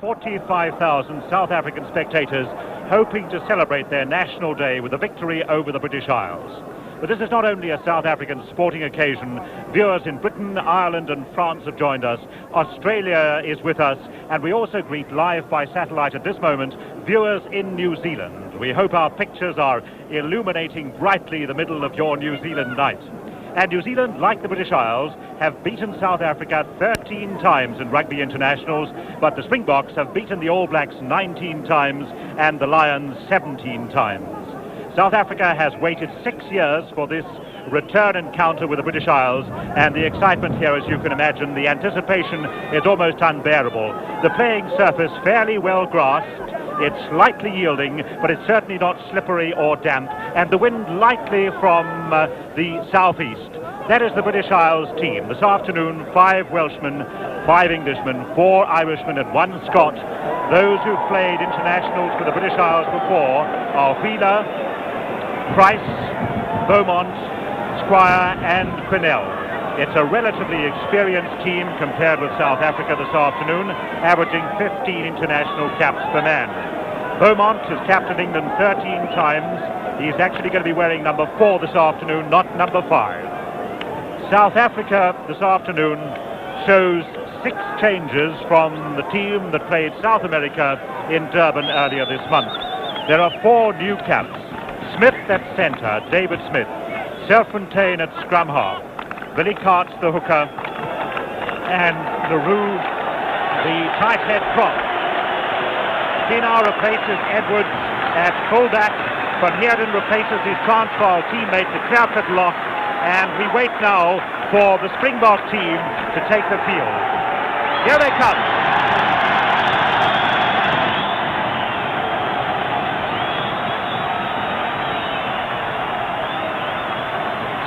45,000 South African spectators hoping to celebrate their national day with a victory over the British Isles. But this is not only a South African sporting occasion. Viewers in Britain, Ireland and France have joined us. Australia is with us, and we also greet live by satellite at this moment viewers in New Zealand. We hope our pictures are illuminating brightly the middle of your New Zealand night. And New Zealand, like the British Isles, have beaten South Africa 13 times in rugby internationals, but the Springboks have beaten the All Blacks 19 times and the Lions 17 times. South Africa has waited 6 years for this return encounter with the British Isles, and the excitement here, as you can imagine, the anticipation is almost unbearable. The playing surface fairly well grassed. It's slightly yielding, but it's certainly not slippery or damp, and the wind likely from the southeast. That is the British Isles team. This afternoon, 5 Welshmen, 5 Englishmen, 4 Irishmen and 1 Scot. Those who've played internationals for the British Isles before are Wheeler, Price, Beaumont, Squire and Quinnell. It's a relatively experienced team compared with South Africa this afternoon, averaging 15 international caps per man. Beaumont has captained England 13 times. He's actually going to be wearing number 4 this afternoon, not number 5. South Africa this afternoon shows 6 changes from the team that played South America in Durban earlier this month. There are 4 new caps. Smith at centre, David Smith. Selfontaine at scrum half. Billy Cart's the hooker. And LaRue, the tight head prop. Pienaar replaces Edwards at fullback. Van Heerden replaces his Transvaal teammate, the Clearpit Lock. And we wait now for the Springbok team to take the field. Here they come.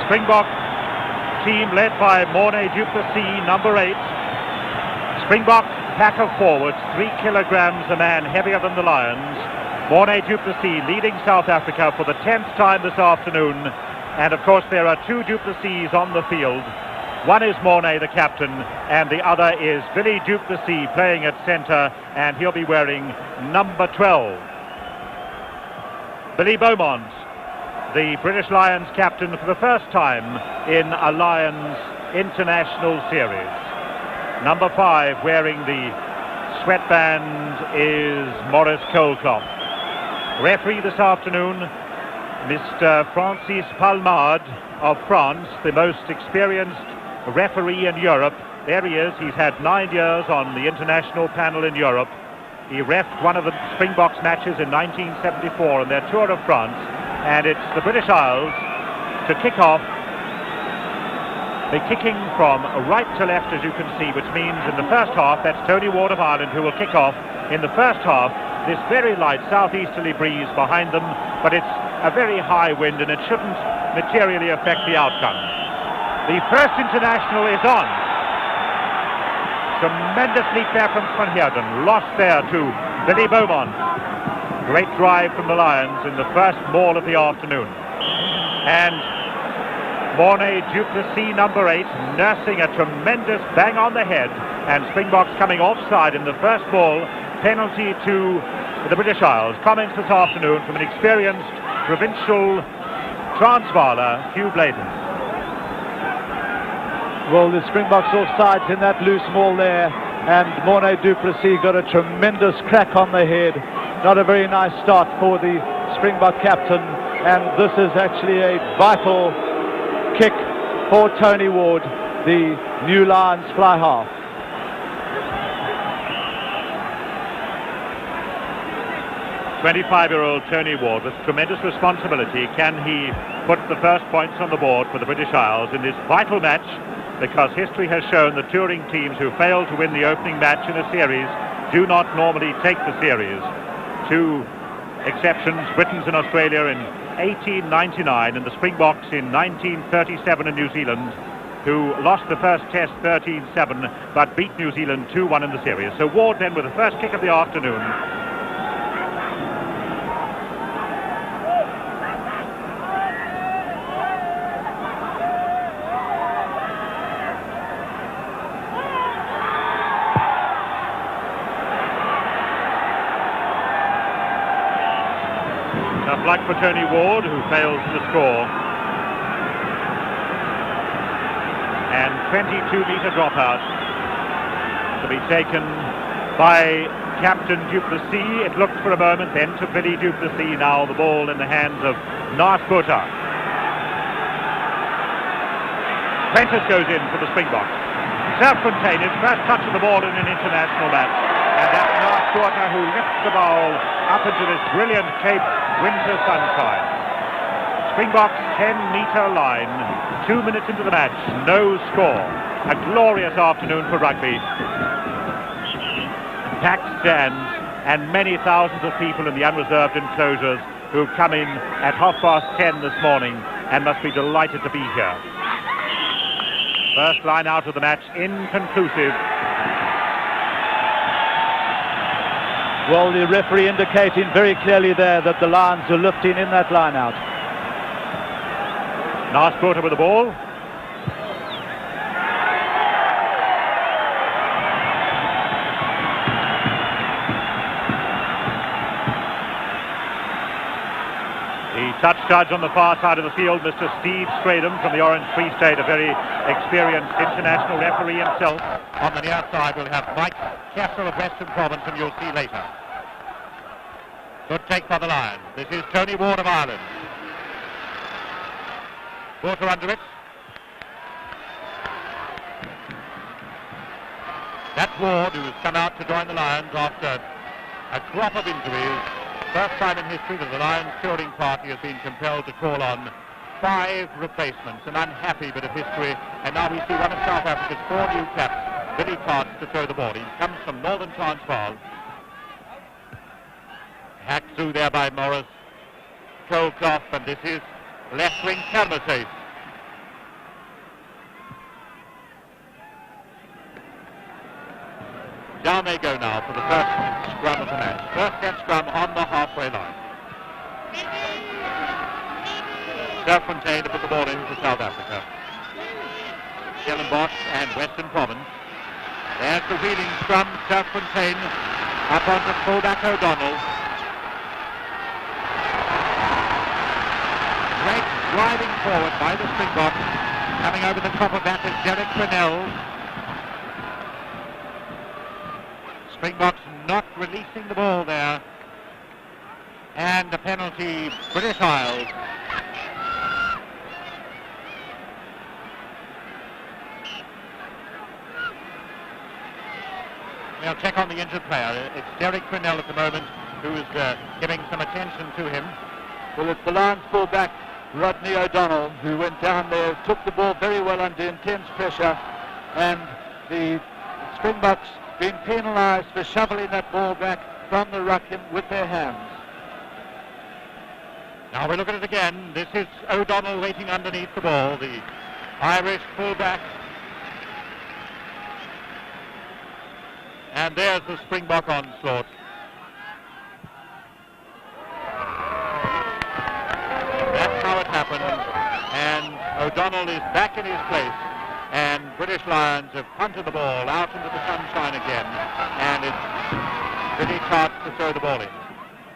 Springbok team led by Morne du Plessis, number 8. Springbok pack of forwards, 3 kilograms a man heavier than the Lions. Morne du Plessis leading South Africa for the 10th time this afternoon. And of course there are 2 du Plessis on the field. One is Morne, the captain, and the other is Billy du Plessis playing at centre, and he'll be wearing number 12. Billy Beaumont, the British Lions captain for the first time in a Lions international series. Number 5 wearing the sweatband is Maurice Colclough. Referee this afternoon, Mr. Francis Palmade of France, the most experienced referee in Europe. There he is. He's had 9 years on the international panel in Europe. He reffed one of the Springboks matches in 1974 in their tour of France. And it's the British Isles to kick off. They're kicking from right to left, as you can see, which means in the first half, that's Tony Ward of Ireland who will kick off. In the first half, this very light southeasterly breeze behind them, but it's a very high wind and it shouldn't materially affect the outcome. The first international is on. Tremendous leap there from Van Heerden. Lost there to Billy Beaumont. Great drive from the Lions in the first maul of the afternoon. And Morne du Plessis, number 8, nursing a tremendous bang on the head. And Springboks coming offside in the first ball. Penalty to the British Isles. Comments this afternoon from an experienced provincial Transvaaler, Hugh Bladen. Well, the Springboks offside in that loose ball there. And Morne du Plessis got a tremendous crack on the head. Not a very nice start for the Springbok captain, and this is actually a vital kick for Tony Ward, the new Lions fly half. "25-year-old Tony Ward with tremendous responsibility. Can he put the first points on the board for the British Isles in this vital match? Because history has shown that touring teams who fail to win the opening match in a series do not normally take the series. 2 exceptions, Britons in Australia in 1899 and the Springboks in 1937 in New Zealand, who lost the first test 13-7 but beat New Zealand 2-1 in the series. So Ward then with the first kick of the afternoon. luck for Tony Ward, who fails to score. And 22-metre dropout to be taken by Captain Duplessis. It looked for a moment then to Billy Duplessis. Now the ball in the hands of Narsbota. Prentice goes in for the Springboks. Serfontein, his first touch of the ball in an international match. And that's Narsbota who lifts the ball up into this brilliant Cape winter sunshine. Springboks 10-metre line. 2 minutes into the match, no score. A glorious afternoon for rugby. Packed stands and many thousands of people in the unreserved enclosures who've come in at 10:30 this morning and must be delighted to be here. First line out of the match, inconclusive. Well, the referee indicating very clearly there that the Lions are lifting in that line out. Narsbota with the ball. The touch judge on the far side of the field, Mr. Steve Stradham from the Orange Free State, a very experienced international referee himself. On the near side we'll have Mike Castle of Western Province, and you'll see later. Good take by the Lions. This is Tony Ward of Ireland. Water under it. That's Ward, who's come out to join the Lions after a crop of injuries. First time in history that the Lions touring party has been compelled to call on 5 replacements. An unhappy bit of history. And now we see one of South Africa's 4 new caps, Billy Carts, to throw the ball. He comes from Northern Transvaal. Hacked through there by Morris. Colclough, and this is left wing Kermase. Down they go now for the first scrum of the match. First set scrum on the halfway line. Serfontein to put the ball in for South Africa. Stellenbosch and Western Province. There's the wheeling scrum. Serfontein up on the fullback O'Donnell. Great driving forward by the Springboks. Coming over the top of that is Derek Quinnell. Springboks not releasing the ball there. And a penalty, British Isles. We'll check on the injured player. It's Derek Quinnell at the moment who is giving some attention to him. Well, it's the Lions fullback, Rodney O'Donnell, who went down there, took the ball very well under intense pressure, and the Springboks being penalised for shoveling that ball back from the ruck with their hands. Now we look at it again. This is O'Donnell waiting underneath the ball, the Irish fullback. And there's the Springbok onslaught. That's how it happened. And O'Donnell is back in his place. And British Lions have punted the ball out into the sunshine again. And it's Billy Carts to throw the ball in.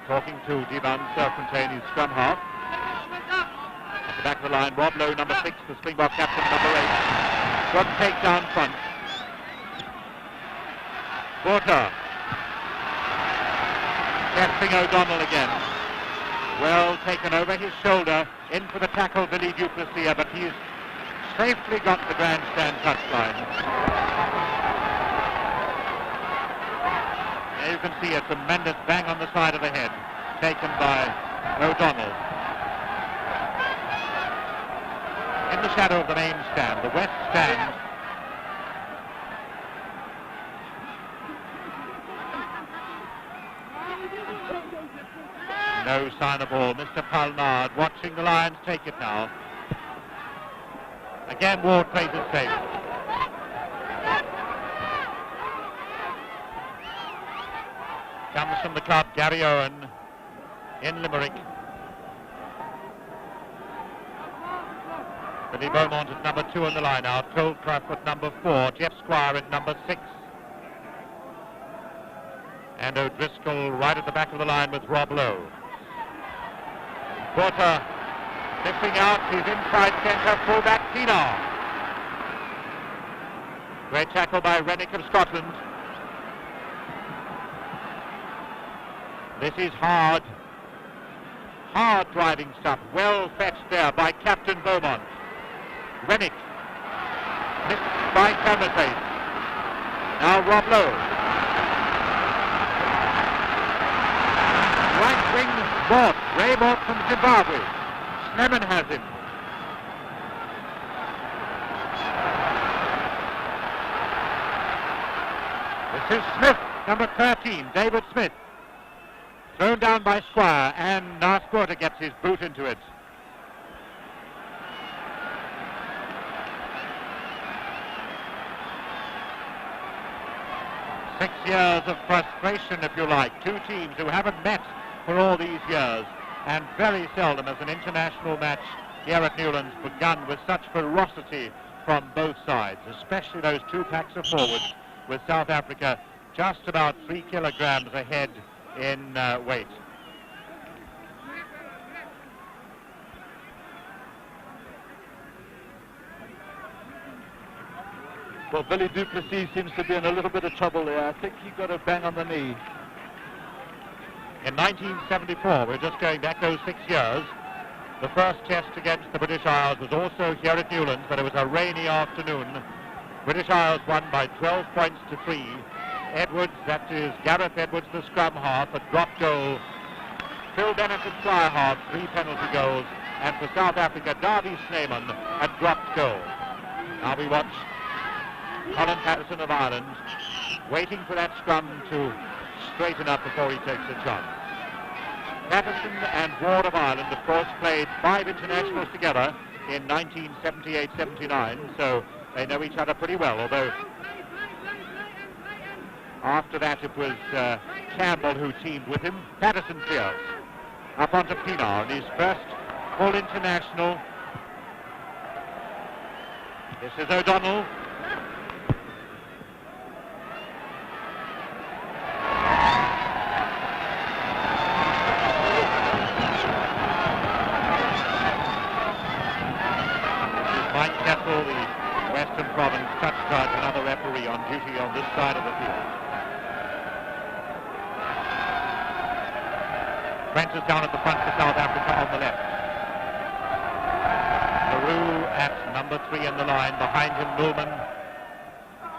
Talking to Divan Serfontein, his scrum half. At the back of the line, Rob Lowe, number 6, the Springbok captain, number 8. Good take down front. Porter. Testing O'Donnell again. Well taken over his shoulder. In for the tackle, Billy Duplessis, but he's safely got the grandstand touchline. There you can see a tremendous bang on the side of the head, taken by O'Donnell. In the shadow of the main stand, the west stand. No sign of ball. Mr. Palnard watching the Lions take it now. Again, Ward plays it safe. Comes from the club, Gary Owen in Limerick. Billy Beaumont at number 2 on the line out. Colclough at number 4. Jeff Squire at number 6. And O'Driscoll right at the back of the line with Rob Lowe. Porter lifting out his inside centre, fullback Pienaar. Great tackle by Rennick of Scotland. This is hard driving stuff. Well fetched there by Captain Beaumont. Rennick missed by Comerface. Now Rob Lowe. Right wing Mort. Ray Mort from Zimbabwe. Slemon has him. This is Smith, number 13, David Smith. Thrown down by Squire, and Nasporta gets his boot into it. Six years of frustration, if you like. Two teams who haven't met for all these years, and very seldom has an international match here at Newlands begun with such ferocity from both sides, especially those two packs of forwards, with South Africa just about 3 kilograms ahead in weight. Well, Billy du Plessis seems to be in a little bit of trouble there. I think he got a bang on the knee. In 1974, we're just going back those 6 years, the first test against the British Isles was also here at Newlands, but it was a rainy afternoon. British Isles won by 12 points to 3. Edwards, that is Gareth Edwards, the scrum half, a drop goal. Phil Bennett and fly half, 3 penalty goals. And for South Africa, Darby Snyman, a dropped goal. Now we watch Colin Patterson of Ireland waiting for that scrum to straighten up before he takes a chance. Patterson and Ward of Ireland, of course, played 5 internationals together in 1978-79, so they know each other pretty well, although after that it was Campbell who teamed with him. Patterson clears up onto Pienaar in his first full international. This is O'Donnell. Mike Kessel, the Western Province touch judge, another referee on duty on this side of the field. Prentice down at the front for South Africa on the left. Leroux at number 3 in the line. Behind him, Millman.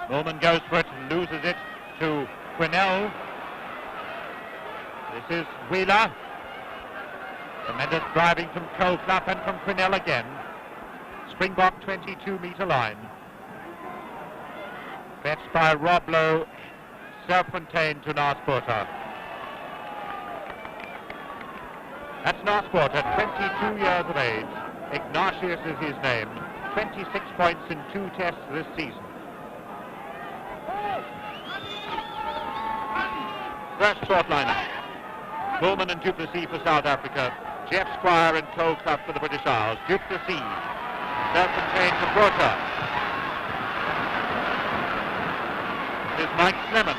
Millman goes for it and loses it to Quinnell. This is Wheeler. Tremendous driving from Colclough and from Quinnell again. Springbok 22-metre line. Fetched by Rob Lowe. Serfontaine to Nasporta. That's Nasporta, 22 years of age. Ignatius is his name. 26 points in 2 tests this season. First short lineup. Bullman and du Plessis for South Africa. Jeff Squire and Colclough for the British Isles. Du Plessis. Serfontaine for Porter. This is Mike Slemon.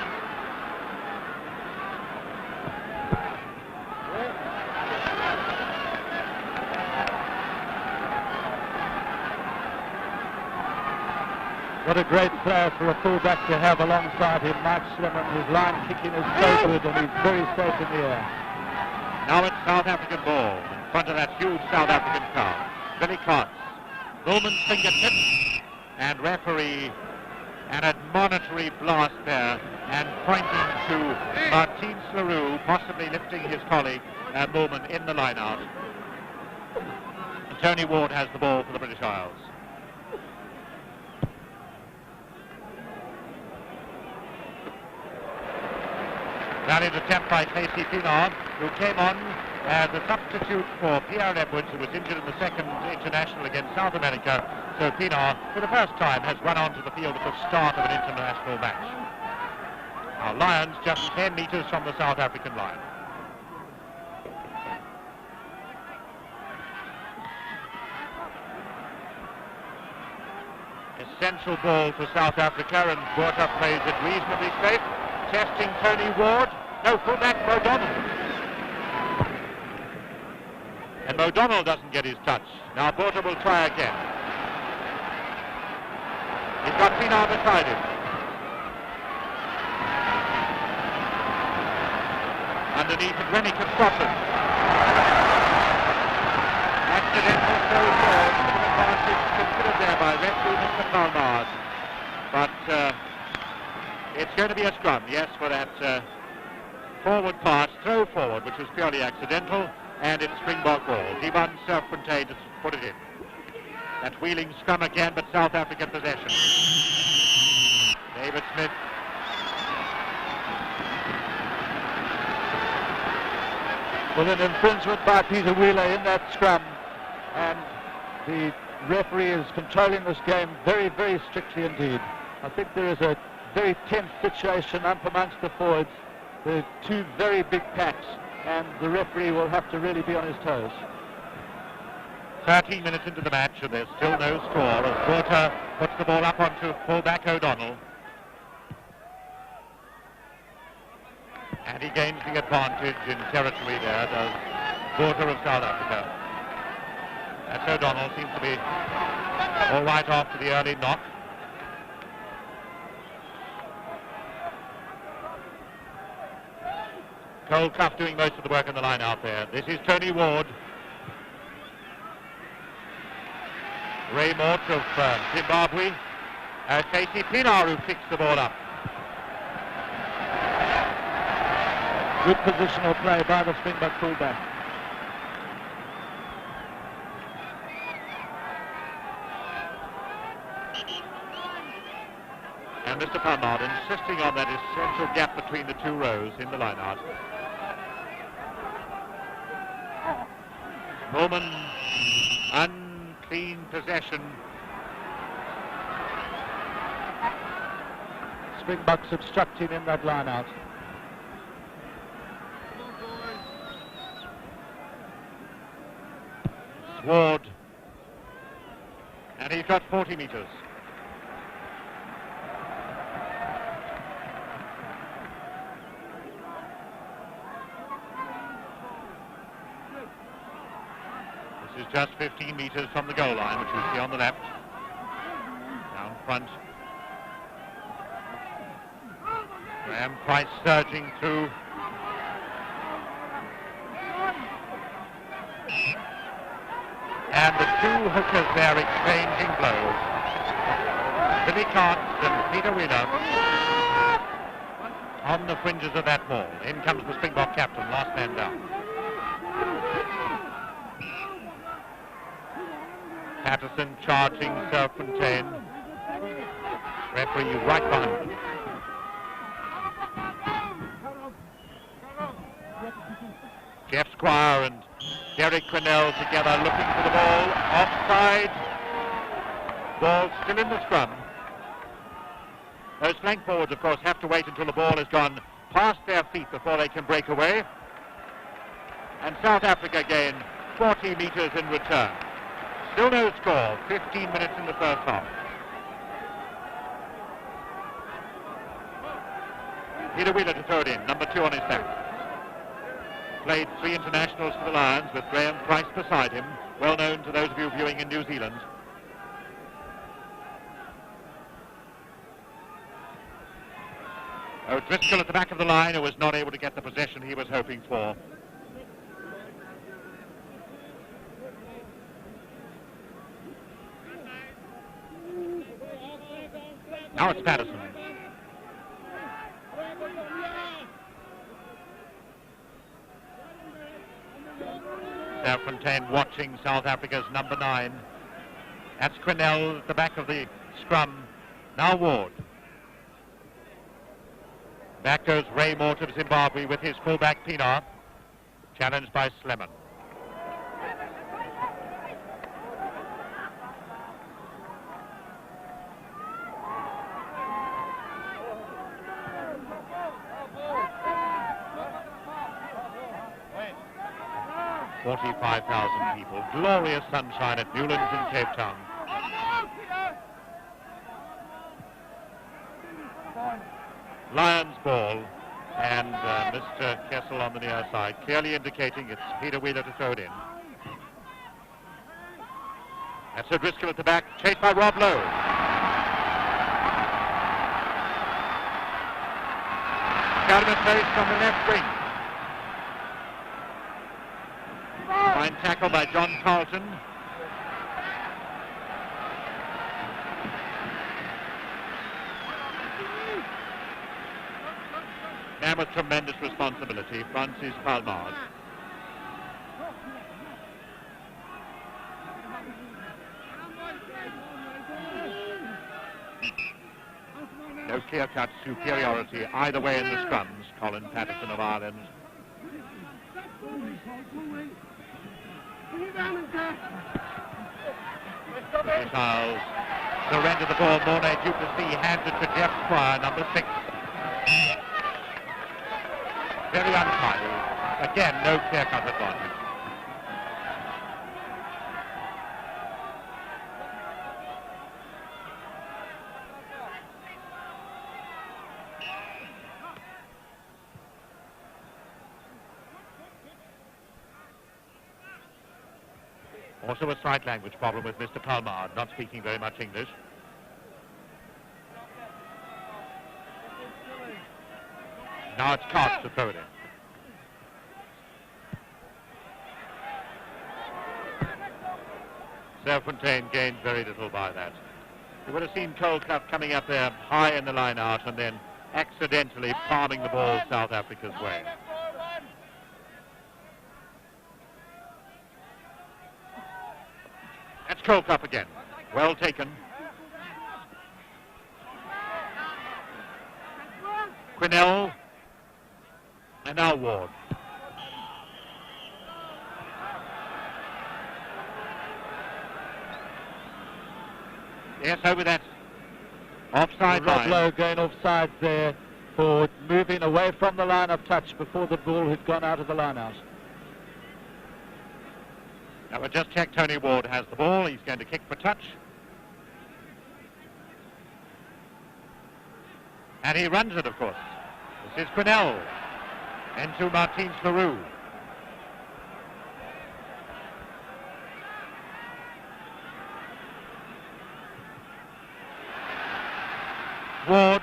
What a great player for a fullback to have alongside him, Mike Slemon. His line kicking is so good and he's very safe in the air. Now it's South African ball in front of that huge South African crowd. Billy Cox. Millman's fingertips, and referee an admonitory blast there and pointing to Martin Leroux, possibly lifting his colleague Millman in the line out. And Tony Ward has the ball for the British Isles. Valiant attempt by Casey Pienaar, who came on as a substitute for Pierre Edwards, who was injured in the second international against South America. So Pienaar, for the first time, has run onto the field at the start of an international match. Our Lions just 10 metres from the South African line. Essential ball for South Africa, and Botha plays it reasonably safe. Testing Tony Ward. No, fullback O'Donnell. And O'Donnell doesn't get his touch. Now Porter will try again. He's got Pienaar beside him. Underneath it, Rennick of Scotland. Accidental throw forward. Advantage considered there by referee Mr. Palmard. But it's going to be a scrum, yes, for that forward pass, throw forward, which was purely accidental, and it's Springbok ball. Divan Serfontein to put it in. That wheeling scrum again, but South African possession. David Smith. Well, an infringement by Peter Wheeler in that scrum, and the referee is controlling this game very, very strictly indeed. I think there is a very tense situation up amongst the forwards. There are two very big packs, and the referee will have to really be on his toes. 13 minutes into the match, and there's still no score as Porter puts the ball up onto fullback O'Donnell. And he gains the advantage in territory there, does Porter of South Africa. That's O'Donnell, seems to be all right after the early knock. Cole Cuff doing most of the work in the line out there. This is Tony Ward. Ray Mort of Zimbabwe. Casey Pienaar who picks the ball up. Good positional play by the Springbok fullback. And Mr. Palmard insisting on that essential gap between the two rows in the line-out. Norman, unclean possession. Springboks obstructing in that line-out. Ward, and he's got 40 metres. This is just 15 metres from the goal line, which you see on the left. Down front. Graham Price surging through. And the two hookers there exchanging blows. Billy Carts and Peter Wheeler on the fringes of that ball. In comes the Springbok captain, last man down. Patterson charging Serfontein. Referee right behind him. Jeff Squire and Derek Quinnell together looking for the ball. Offside. Ball still in the scrum. Those flank forwards, of course, have to wait until the ball has gone past their feet before they can break away. And South Africa gain 40 metres in return. Still no score, 15 minutes in the first half. Peter Wheeler to throw it in, number 2 on his back. Played 3 internationals for the Lions with Graham Price beside him, well known to those of you viewing in New Zealand. O'Driscoll at the back of the line, who was not able to get the possession he was hoping for. Now it's Patterson. Serfontein watching South Africa's number 9. That's Quinnell at the back of the scrum. Now Ward. Back goes Ray Mort of Zimbabwe with his fullback Pienaar. Challenged by Sleman. $45,000 people. Glorious sunshine at Newlands in Cape Town. Lions ball, and Mr. Kessel on the near side, clearly indicating it's Peter Wheeler to throw it in. That's O'Driscoll at the back, chased by Rob Lowe. Out of a place from the left wing. Fine tackle by John Carlton. Man with tremendous responsibility, Francis Palmard. No clear-cut superiority either way in the scrums. Colin Patterson of Ireland. British Isles surrender the ball. Mornay Duplessis hands it to Jeff Squire, number 6. Very untidy. Again, no clear-cut advantage. Also a slight language problem with Mr. Palmard, not speaking very much English. Now it's Cox to throw it in. Serfontaine gained very little by that. You would have seen Colcutt coming up there high in the line out and then accidentally palming the ball South Africa's way. That's Colcutt again. Well taken. Quinnell. And now Ward. Yes, over that offside line. Rob Lowe going offside there for moving away from the line of touch before the ball had gone out of the line out. Now we'll just check Tony Ward has the ball. He's going to kick for touch. And he runs it, of course. This is Quinnell. Into Martins Leroux. Ward.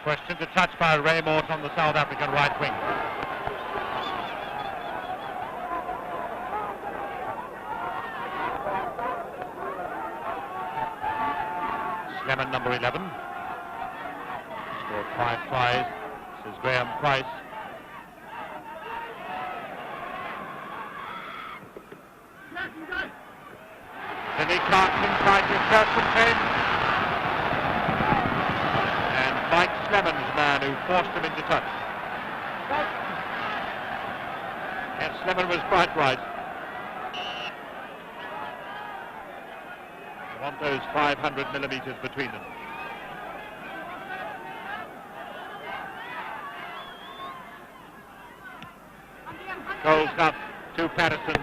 Question to touch by Ray Mort on the South African right wing. Slemon, number 11. Scored 5 tries. This is Graham Price. Sidney Clark inside to Serfontaine. And Mike Slemmon's man who forced him into touch. And Slemon was quite right. You want those 500 millimeters between them. Colcutt to Patterson.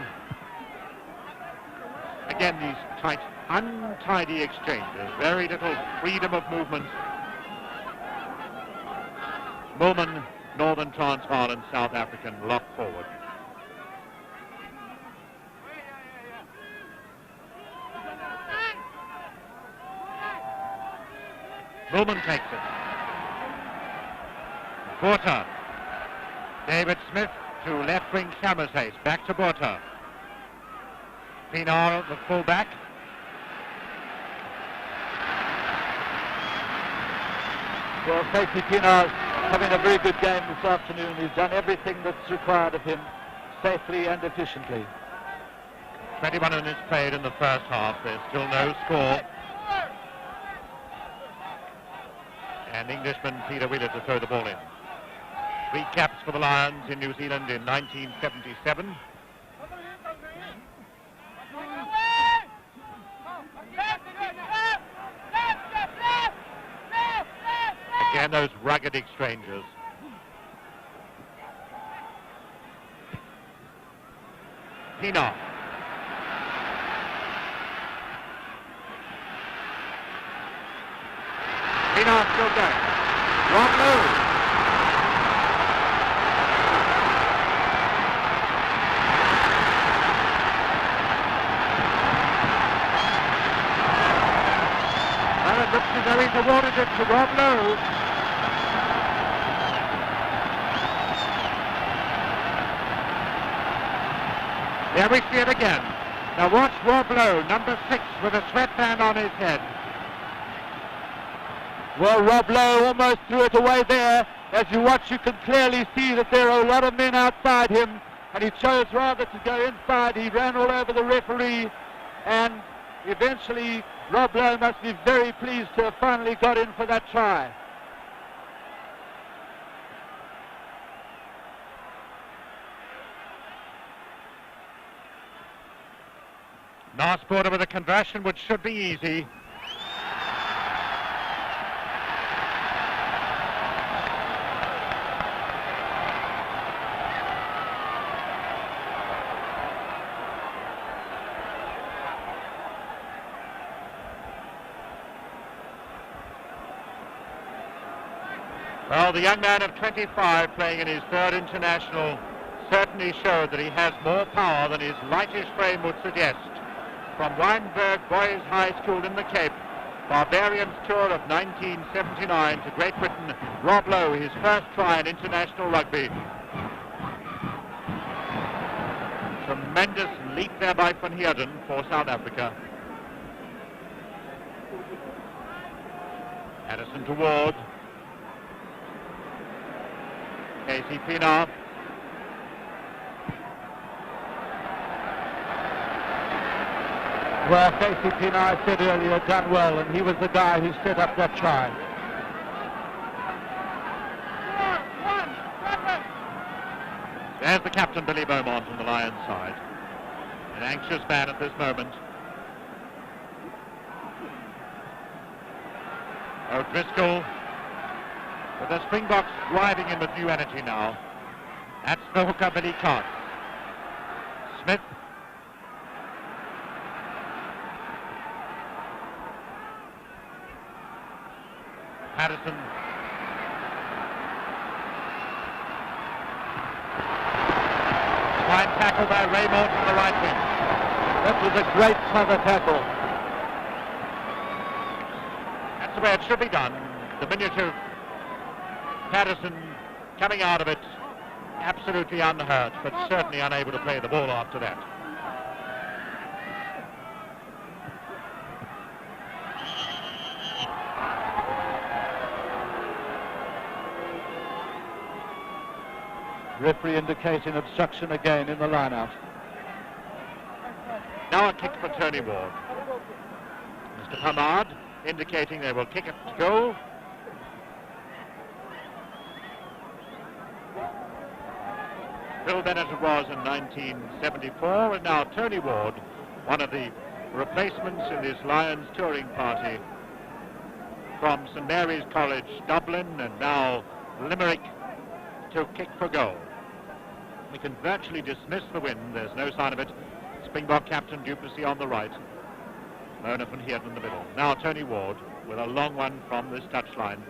Again, these tight, untidy exchanges. Very little freedom of movement. Moman, Northern Transvaal and South African lock forward. Moman takes it. Botha. David Smith to left wing Shammersace. Back to Botha. Pienaar, the full-back. Well, safety Pienaar having a very good game this afternoon. He's done everything that's required of him safely and efficiently. 21 minutes played in the first half. There's still no score. And Englishman Peter Wheeler to throw the ball in. 3 caps for the Lions in New Zealand in 1977. Again, those rugged exchanges. Pienaar. Pienaar still going. Rob Lowe. Well, it looks as though he's awarded it to Rob Lowe. There we see it again. Now watch Rob Lowe, number 6, with a sweatband on his head. Well, Rob Lowe almost threw it away there. As you watch, you can clearly see that there are a lot of men outside him, and he chose rather to go inside. He ran all over the referee, and eventually Rob Lowe must be very pleased to have finally got in for that try. Northporter with a conversion, which should be easy. Well, the young man of 25 playing in his 3rd international certainly showed that he has more power than his lightish frame would suggest. From Weinberg Boys High School in the Cape, Barbarians Tour of 1979 to Great Britain, Rob Lowe, his first try in international rugby. Tremendous leap there by Van Heerden for South Africa. Addison to Ward. Casey Pienaar. Well, Casey Pienaar, I said earlier, done well, and he was the guy who set up that try. There's the captain, Billy Beaumont, on the Lions side. An anxious man at this moment. O'Driscoll, with the Springboks driving in with new energy now. That's the hooker, Billy Clark. Smith. Patterson. Fine tackle by Raymond from the right wing. That was a great clever tackle. That's the way it should be done. Diminutive Patterson coming out of it absolutely unhurt, but certainly unable to play the ball after that. Referee indicating obstruction again in the line-out. Now a kick for Tony Ward. Mr. Hamad indicating they will kick it to goal. Bill Bennett it was in 1974, and now Tony Ward, one of the replacements in this Lions touring party from St Mary's College, Dublin, and now Limerick, to kick for goal. We can virtually dismiss the win. There's no sign of it. Springbok captain Duplessis on the right. Mona van Heerden in the middle. Now Tony Ward with a long one from this touchline.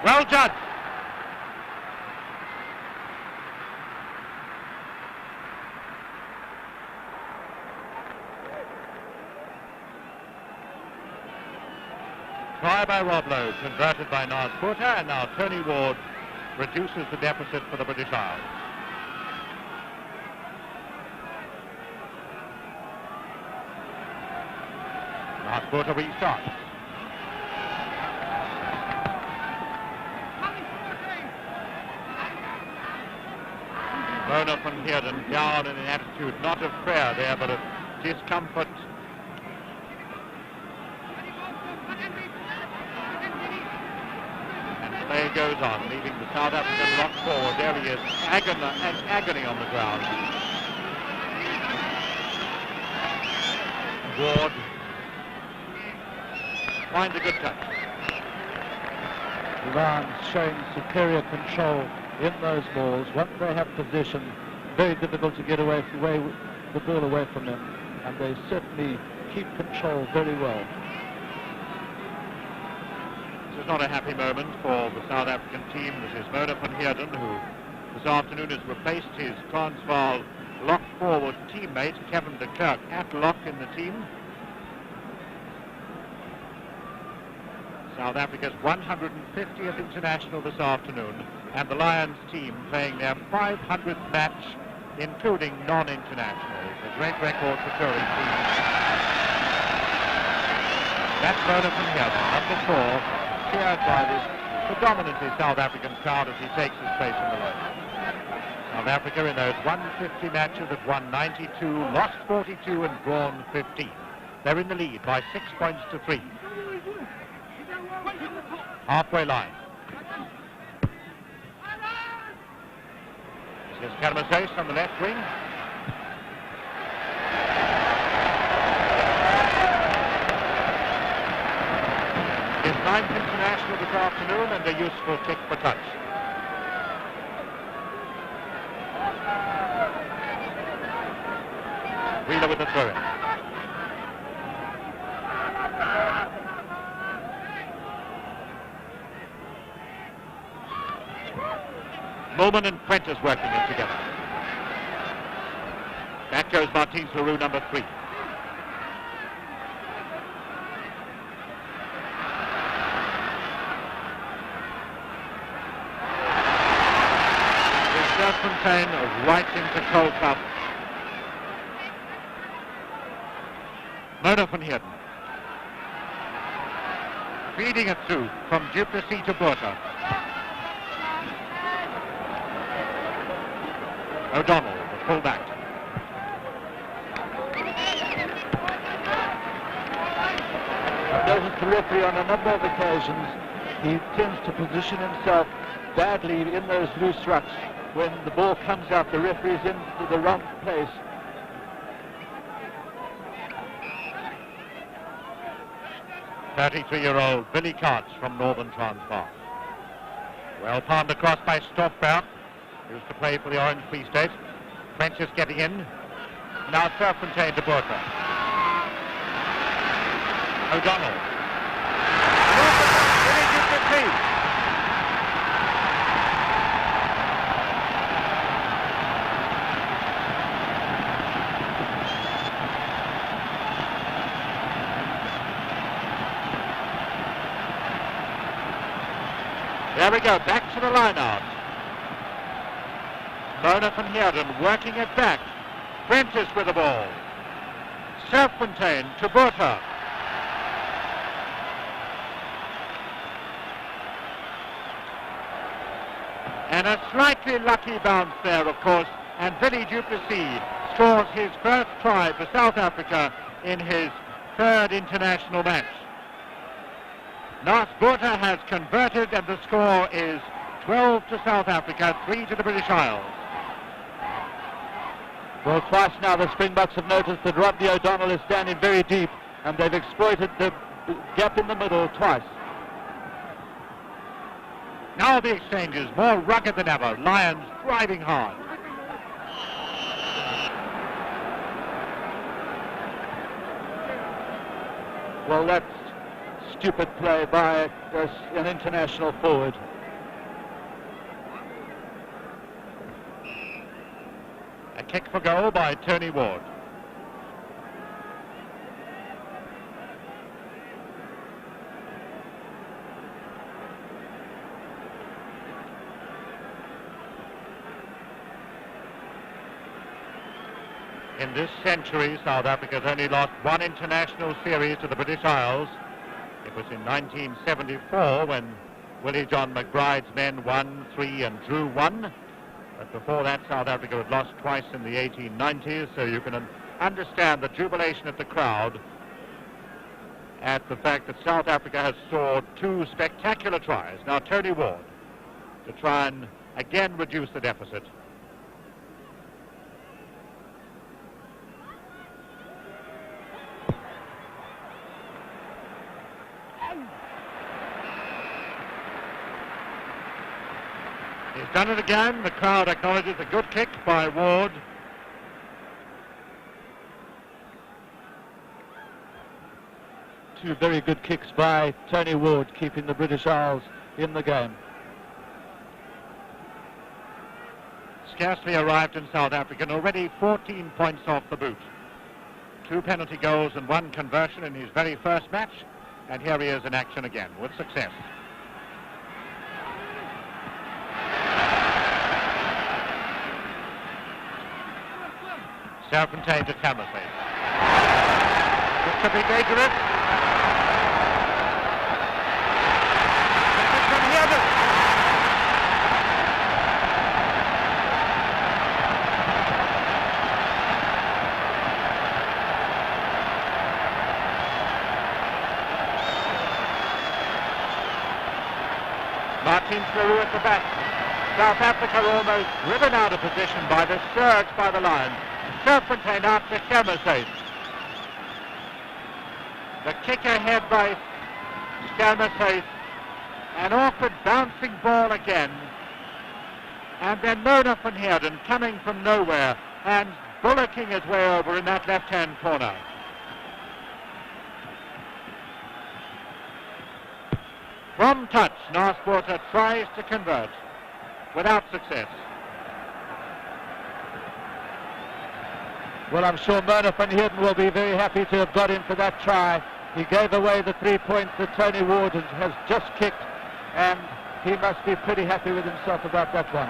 Well judged. Try by Rob Lowe, converted by Northporter, and now Tony Ward reduces the deficit for the British Isles. Northporter restarts. Mona van Heerden down in an attitude not of prayer there, but of discomfort. Play goes on, leaving the South African lock forward. There he is, agony on the ground. Ward finds a good touch. The Lions showing superior control in those balls. Once they have possession, very difficult to get the ball away from them, and they certainly keep control very well. This is not a happy moment for the South African team. This is Mona van Heerden, who this afternoon has replaced his Transvaal lock forward teammate Kevin de Klerk at lock in the team. South Africa's 150th international this afternoon, and the Lions team playing their 500th match, including non-internationals. A great record for touring teams. That's Mona van Heerden, number 4, cheered by this predominantly South African crowd as he takes his place in the line. South Africa in those 150 matches have won 92, lost 42 and drawn 15. They're in the lead by 6 points to 3. Halfway line. This is Kermasace on the left wing. His 9th international this afternoon and a useful kick for touch. Wheeler with the throw-in. Mulman and Prentice working it together. Back goes Martins Leroux, number 3. Fontaine right into cold cup. Mona van Heerden. Feeding it through from Duplessis to Botha. O'Donnell, the full-back. I've noticed the referee on a number of occasions, he tends to position himself badly in those loose rucks. When the ball comes out, the referee's in the wrong place. .33-year-old Billy Carts from Northern Transvaal. Well palmed across by Stoffberg, who's to play for the Orange Free State. Prentice getting in. Now Serfontein to Botha. O'Donnell. There we go, back to the line-out. Mona van Heerden working it back. Prentice with the ball. Serfontein to Botha. And a slightly lucky bounce there, of course, and Billy Duplessis scores his first try for South Africa in his 3rd international match. Naas Botha has converted, and the score is 12 to South Africa, 3 to the British Isles. Well, twice now the Springboks have noticed that Rodney O'Donnell is standing very deep, and they've exploited the gap in the middle twice. Now the exchanges more rugged than ever. Lions driving hard. Well, that's stupid play by an international forward. A kick for goal by Tony Ward. In this century, South Africa's only lost 1 international series to the British Isles. It was in 1974 when Willie John McBride's men won 3 and drew 1. But before that, South Africa had lost twice in the 1890s, so you can understand the jubilation of the crowd at the fact that South Africa has scored 2 spectacular tries. Now Tony Ward to try and again reduce the deficit. He's done it again. The crowd acknowledges a good kick by Ward. two very good kicks by Tony Ward, keeping the British Isles in the game. Scarcely arrived in South Africa and already 14 points off the boot. 2 penalty goals and 1 conversion in his very first match, and here he is in action again with success. Serpentine to Camersley. This could be dangerous. Martin Fleurou at the back. South Africa almost driven out of position by the surge by the Lions. Serpentine out to Camersley. The kick ahead by Camersley. An awkward bouncing ball again. And then Mona van Heerden coming from nowhere and bullocking his way over in that left-hand corner. From touch, Narswater tries to convert without success. Well, I'm sure Mona van Heerden will be very happy to have got in for that try. He gave away the 3 points that Tony Ward has just kicked, and he must be pretty happy with himself about that one.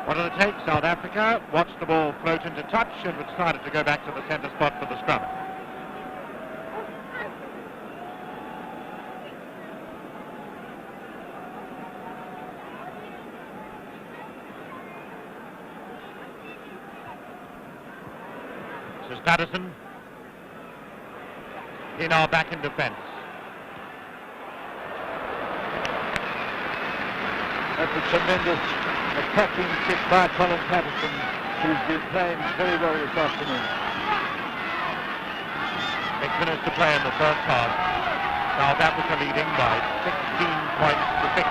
What did it take? South Africa watched the ball float into touch and decided to go back to the centre spot for the scrum. This is Patterson. He now back in defence. That's a tremendous attacking kick by Colin Patterson, who's been playing very well this afternoon. 6 minutes to play in the first half. South Africa leading by 16 points to 6.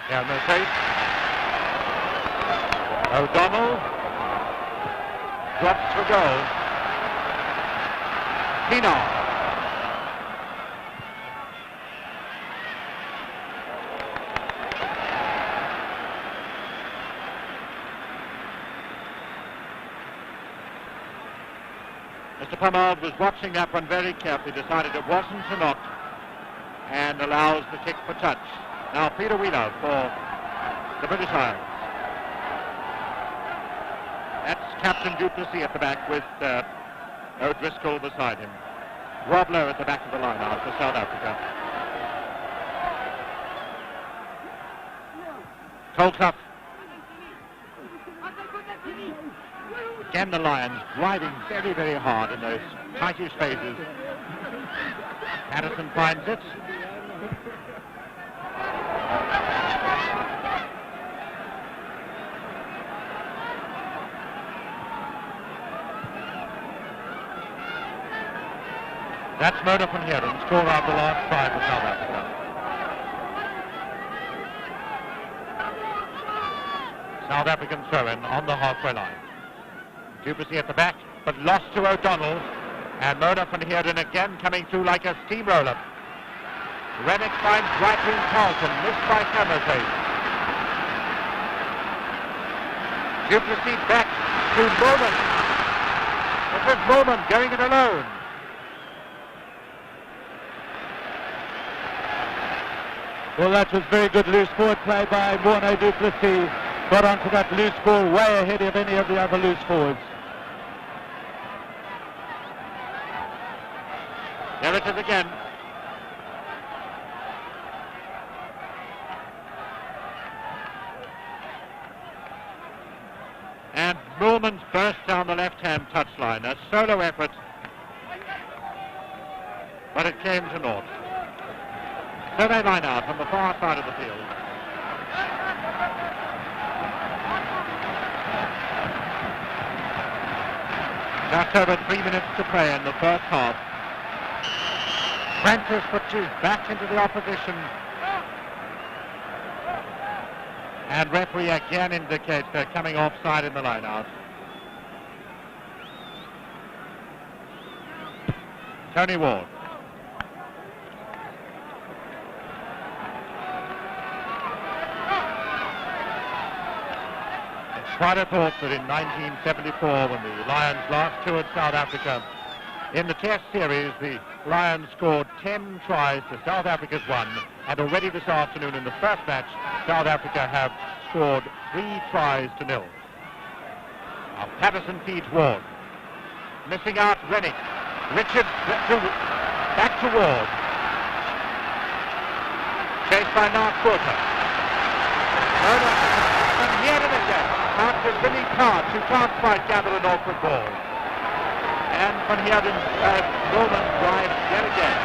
Camersley. O'Donnell drops for goal. Pienaar. Mr. Pommard was watching that one very carefully, decided it wasn't a knot, and allows the kick for touch. Now Peter Wheeler for the British Isles. That's Captain Duplessis at the back with O'Driscoll beside him. Robler at the back of the line out for South Africa. Colclough. Again the Lions driving very, very hard in those tightish spaces. Patterson finds it. That's Mona van Heerden, scorer of the last 5 for South Africa. South African throw-in on the halfway line. Duplessis at the back, but lost to O'Donnell. And Mona van Heerden again coming through like a steamroller. Rennick finds right-wing Carlton, missed by Camersley. Duplessis back to Moorman. It was Moorman going it alone. Well, that was very good loose forward play by Morné du Plessis. Got onto that loose ball way ahead of any of the other loose forwards. There it is again. And Moorman's burst down the left-hand touchline. A solo effort, but it came to naught. So they line out on the far side of the field. Just over 3 minutes to play in the first half. Francis puts his back into the opposition And referee again indicates they're coming offside in the line-out. Tony Ward. It's quite a thought that in 1974, when the Lions last toured South Africa, in the Test series, the Lions scored 10 tries to South Africa's 1, and already this afternoon in the first match, South Africa have scored 3 tries to 0. Now Patterson feeds Ward. Missing out Rennick. Richards back to Ward. Chased by Narkota. And yet and again, after Billy Carts, who can't quite gather an awkward ball. And Van Heerden, Roman drives yet again.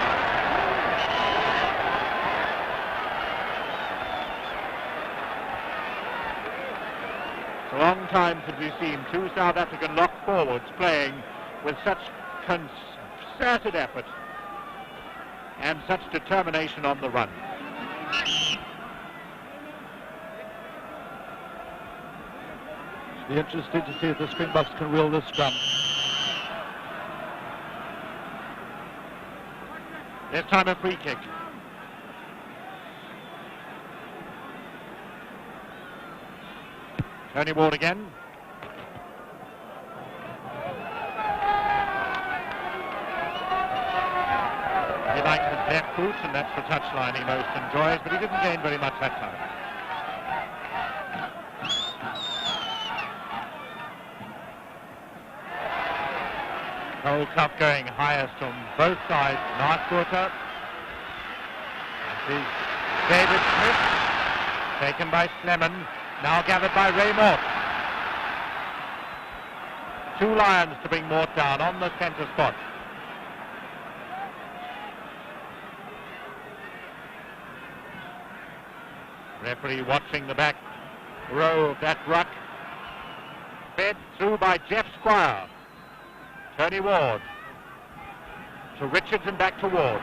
It's a long time since we've seen 2 South African lock forwards playing with such concerted effort and such determination on the run. It'll be interesting to see if the Springboks can reel this drum. This time a free kick. Tony Ward again. He likes his left foot, and that's the touchline he most enjoys, but he didn't gain very much that time. Gold Cup going highest on both sides. Narkota. This is David Smith, taken by Slemon, now gathered by Ray Mort. 2 Lions to bring Mort down on the centre spot. Referee watching the back row of that ruck. Fed through by Jeff Squire. Tony Ward. To Richards and back to Ward.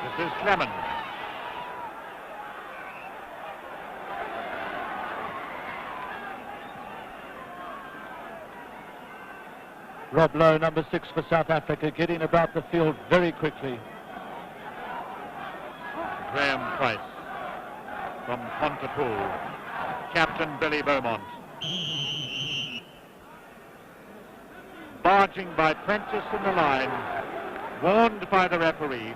This is Clement. Rob Lowe, number 6 for South Africa, getting about the field very quickly. Graham Price from Pontypool. Captain Billy Beaumont. Barging by Prentice in the line, warned by the referee.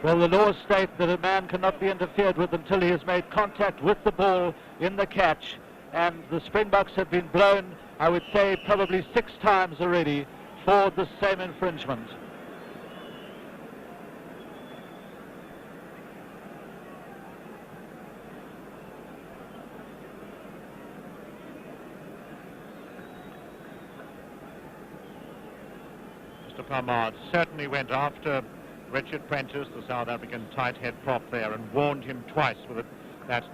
Well, the laws state that a man cannot be interfered with until he has made contact with the ball in the catch, and the Springboks have been blown, I would say, probably 6 times already for the same infringement. Palmard certainly went after Richard Prentice, the South African tight head prop there, and warned him twice with that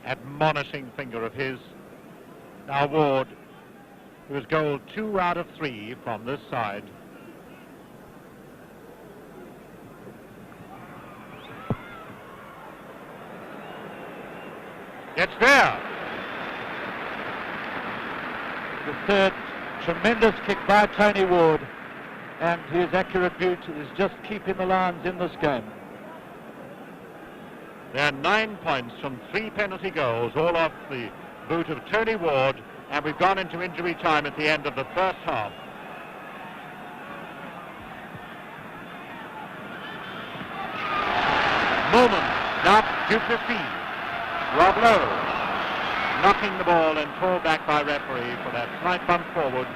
admonishing finger of his. Now Ward, who has goaled 2 out of 3 from this side. It's there. The third tremendous kick by Tony Ward. And his accurate boot is just keeping the Lions in this game. There are 9 points from 3 penalty goals, all off the boot of Tony Ward, and we've gone into injury time at the end of the first half. Moment, now Duplessis, Rob Lowe, knocking the ball and called back by referee for that slight bump forward.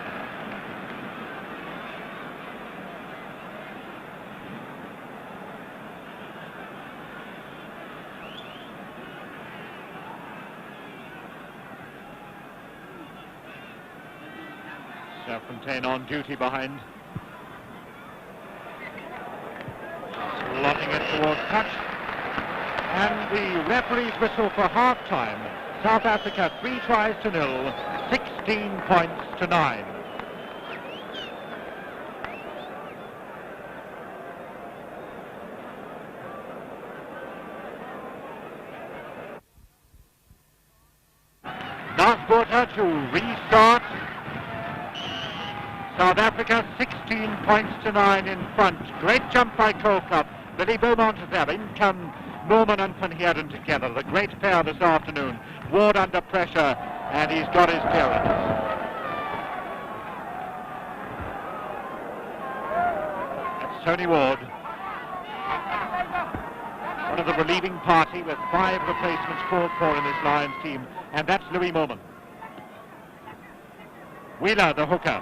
Fontaine on duty behind. Slotting it towards touch. And the referee's whistle for half-time. South Africa 3 tries to 0, 16 points to 9. Natal to restart. South Africa 16 points to 9 in front. Great jump by Colcup. Billy Beaumont is there. In come Norman and Van Heerden together. The great pair this afternoon. Ward under pressure, and he's got his clearance. That's Tony Ward. One of the relieving party with 5 replacements called for in this Lions team, and that's Louis Morman. Wheeler, the hooker.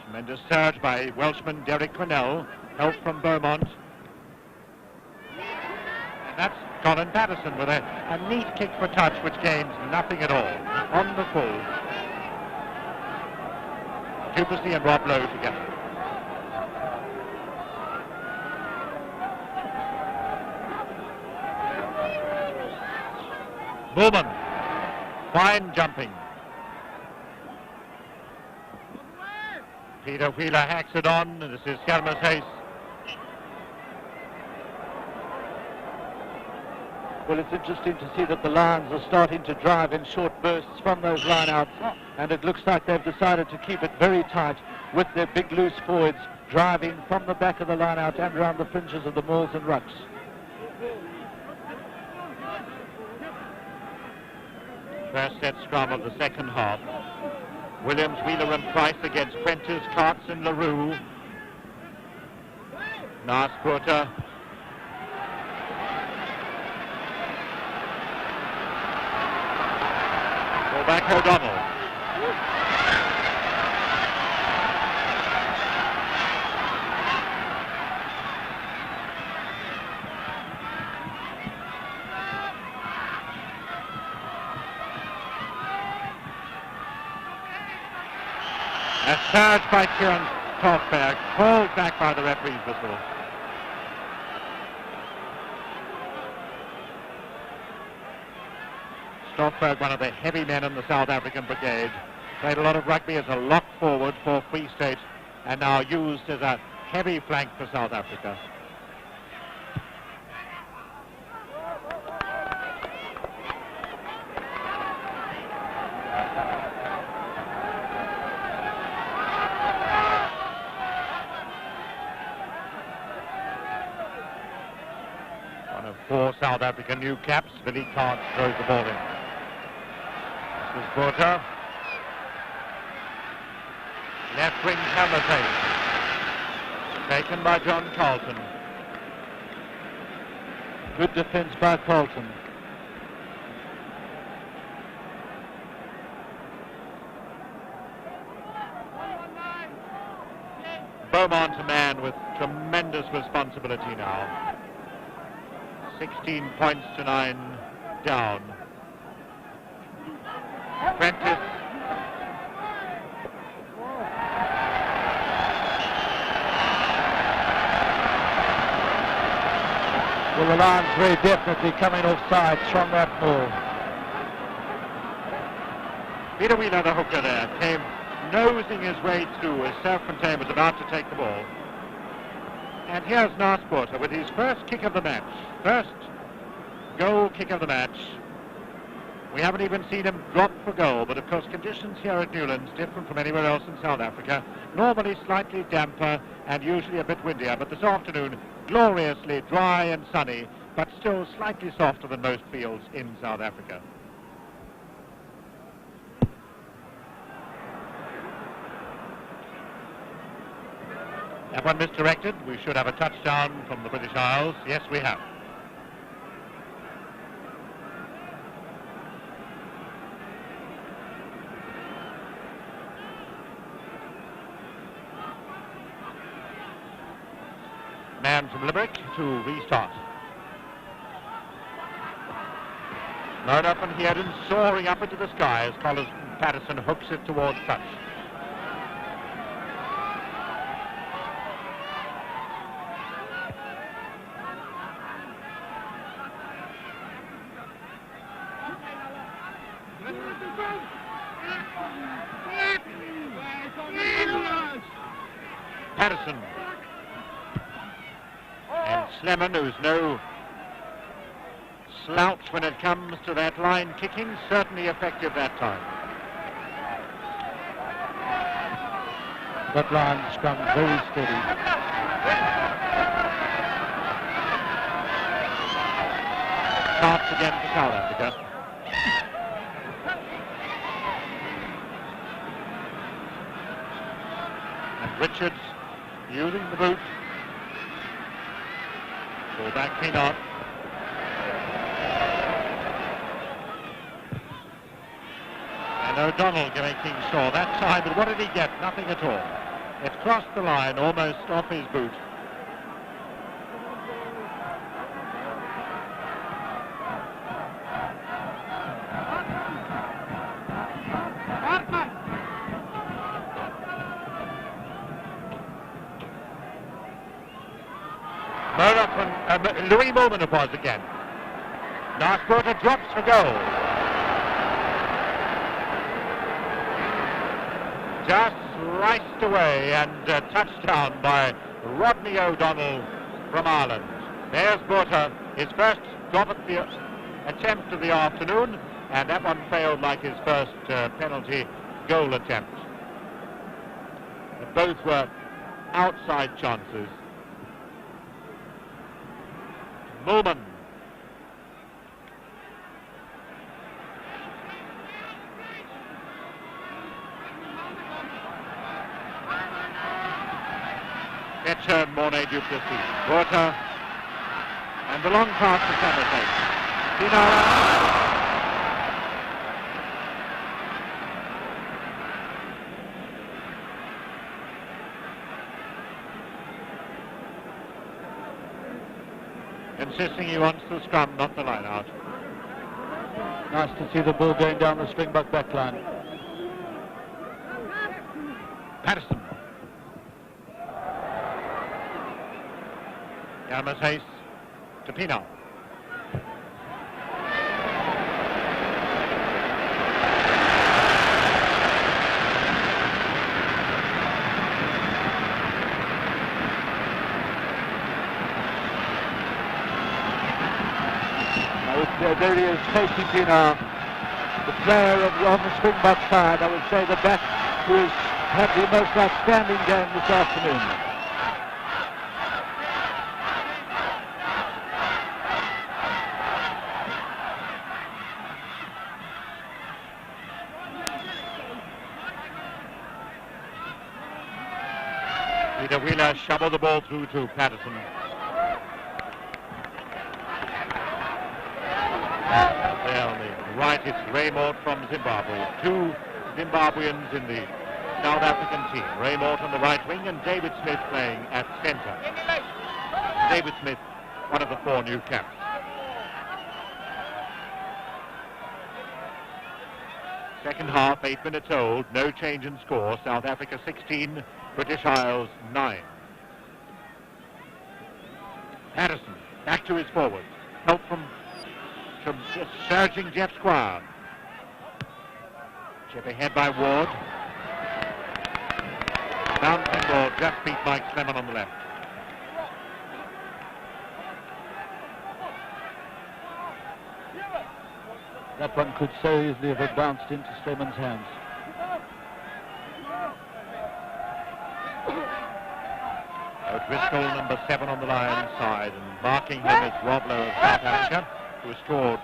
Tremendous surge by Welshman Derek Quinnell. Help from Beaumont. And that's Colin Patterson with a neat kick for touch, which gains nothing at all. On the full. Duplessis and Rob Lowe together. Bowman. Fine jumping. Peter Wheeler hacks it on, and this is Skelmer's Hayes. Well, it's interesting to see that the Lions are starting to drive in short bursts from those lineouts, and it looks like they've decided to keep it very tight with their big loose forwards driving from the back of the lineout and around the fringes of the mauls and rucks. First set scrum of the second half. Williams, Wheeler and Price against Prentice, Carts and LaRue. Nice quarter. Go back O'Donnell. A surge by Kieran Toffberg, called back by the referee's whistle. Stoffberg, one of the heavy men in the South African brigade, played a lot of rugby as a lock forward for Free State and now used as a heavy flank for South Africa. For South African new caps, Billy Cards throws the ball in. This is Porter. Left wing hammer taken by John Carlton. Good defence by Carlton. Beaumont, a man with tremendous responsibility now. 16 points to 9 down. Prentice. Well, the Lions very definitely coming off sides from that ball. Peter Wheeler, the hooker there, came nosing his way through as Self-Contained was about to take the ball. And here's Nasporter with his first kick of the match. First goal kick of the match. We haven't even seen him drop for goal, but of course conditions here at Newlands different from anywhere else in South Africa. Normally slightly damper and usually a bit windier, but this afternoon gloriously dry and sunny, but still slightly softer than most fields in South Africa. That one misdirected. We should have a touchdown from the British Isles. Yes, we have. Man from Limerick to restart. Load up and Heerden soaring up into the sky as Colin Patterson hooks it towards touch. Patterson and Slemon, who's no slouch when it comes to that line kicking, certainly effective that time. That line scrum very steady. Chance again for South Africa. And Richards using the boot. Ball back Pinot. And O'Donnell making sure that time, but what did he get? Nothing at all. It crossed the line almost off his boot. Louis Moulman it was again. Last quarter drops for goal. Just sliced away and touchdown by Rodney O'Donnell from Ireland. There's Botha, his first drop at the attempt of the afternoon, and that one failed like his first penalty goal attempt. Both were outside chances. Moulman. Better Mornay du Plessis. Botha. And the long pass to Somerset. Dinara. Insisting he wants the scrum, not the line out. Nice to see the ball going down the Springbok back line. Patterson. Yarmouth Hayes to Pino. There he is, Stacey Pienaar, the player on the Springbok side, I would say the back who has had the most outstanding game this afternoon. Peter Wheeler shoveled the ball through to Patterson. There on the right, it's Raymond from Zimbabwe. Two Zimbabweans in the South African team. Raymond on the right wing and David Smith playing at centre. David Smith, one of the 4 new caps. Second half, 8 minutes old, no change in score. South Africa 16, British Isles 9. Patterson, back to his forwards. Help from surging Jeff Squire. Chip ahead by Ward. Bouncing ball, just beat Mike Slemon on the left. That one could so easily have bounced into Slemon's hands. O'Driscoll, number 7 on the Lions side, and marking him as Rob Lowe of South Africa, who scored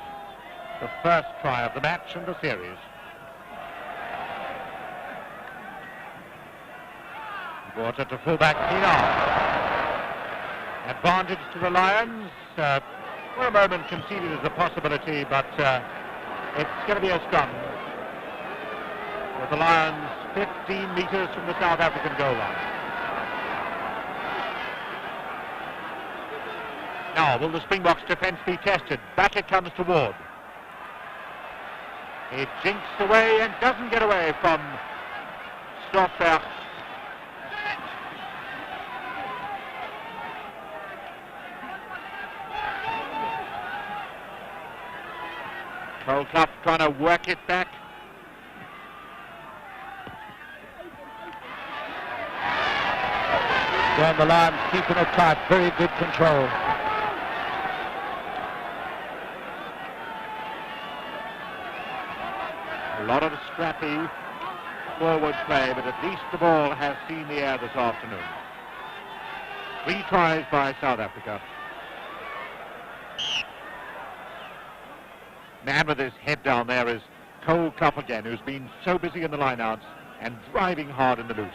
the first try of the match and the series. Water to fullback Pienaar. Advantage to the Lions. For a moment conceded as a possibility, but it's going to be a scrum. With the Lions 15 metres from the South African goal line. Now, will the Springboks' defence be tested? Back it comes to Ward. He jinks away and doesn't get away from Stoffberg. Colclough trying to work it back. Down the line, keeping it tight, very good control. A lot of scrappy forward play, but at least the ball has seen the air this afternoon. 3 tries by South Africa. Man with his head down there is Cole Clough again, who's been so busy in the line-outs and driving hard in the loose.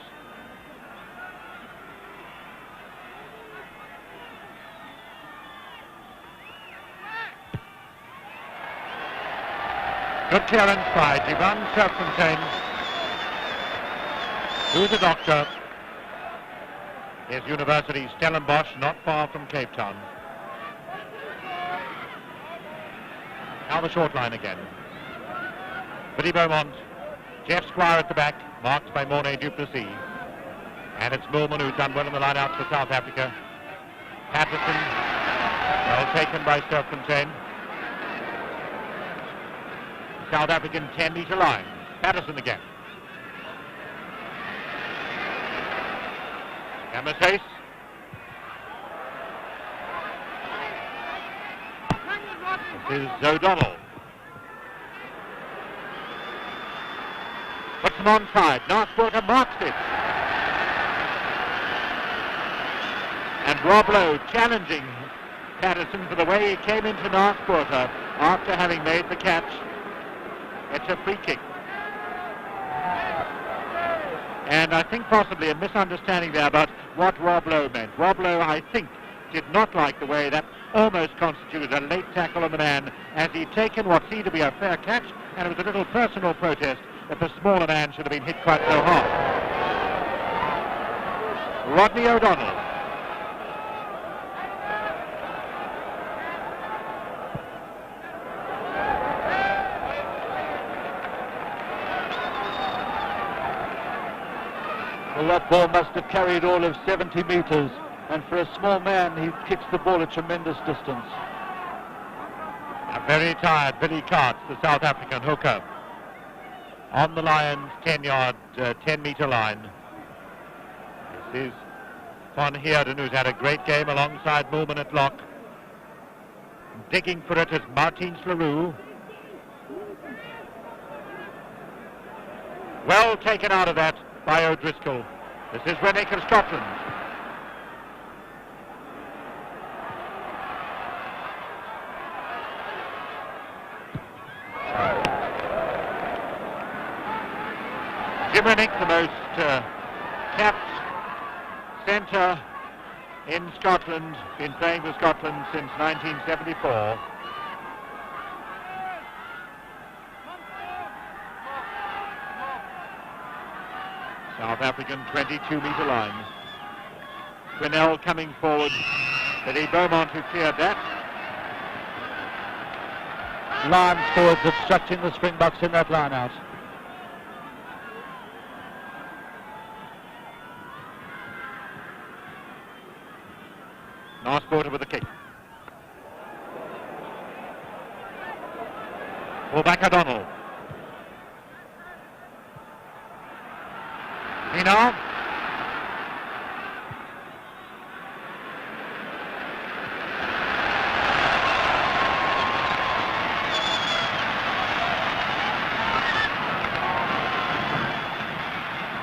Good clearance by Divan Serfontein. Who's the doctor? His university, Stellenbosch, not far from Cape Town. Now the short line again. Billy Beaumont, Jeff Squire at the back, marked by Mornay Duplessis. And it's Millman who's done well in the line-out for South Africa. Patterson, well taken by Serfontein. South African 10-metre line. Patterson again. Amasace. This is O'Donnell. Puts him onside. Narswater marks it. And Rob Lowe challenging Patterson for the way he came into Narswater after having made the catch. It's a free kick. And I think possibly a misunderstanding there about what Rob Lowe meant. Rob Lowe, I think, did not like the way that almost constituted a late tackle on the man as he'd taken what seemed to be a fair catch, and it was a little personal protest that the smaller man should have been hit quite so hard. Rodney O'Donnell. Well, that ball must have carried all of 70 metres, and for a small man, he kicks the ball a tremendous distance. A very tired Billy Carts, the South African hooker, on the Lions' 10-metre line. This is Van Heerden, who's had a great game alongside Millman at lock. Digging for it is Martin Leroux. Well taken out of that by O'Driscoll. This is Rennick of Scotland. Jim Rennick, the most capped centre in Scotland, been playing for Scotland since 1974. South African 22-metre line. Quinnell coming forward. Billy Beaumont who cleared that. Lions forwards obstructing the Springboks in that line out. Narswater with the kick. Fullback O'Donnell. Pienaar.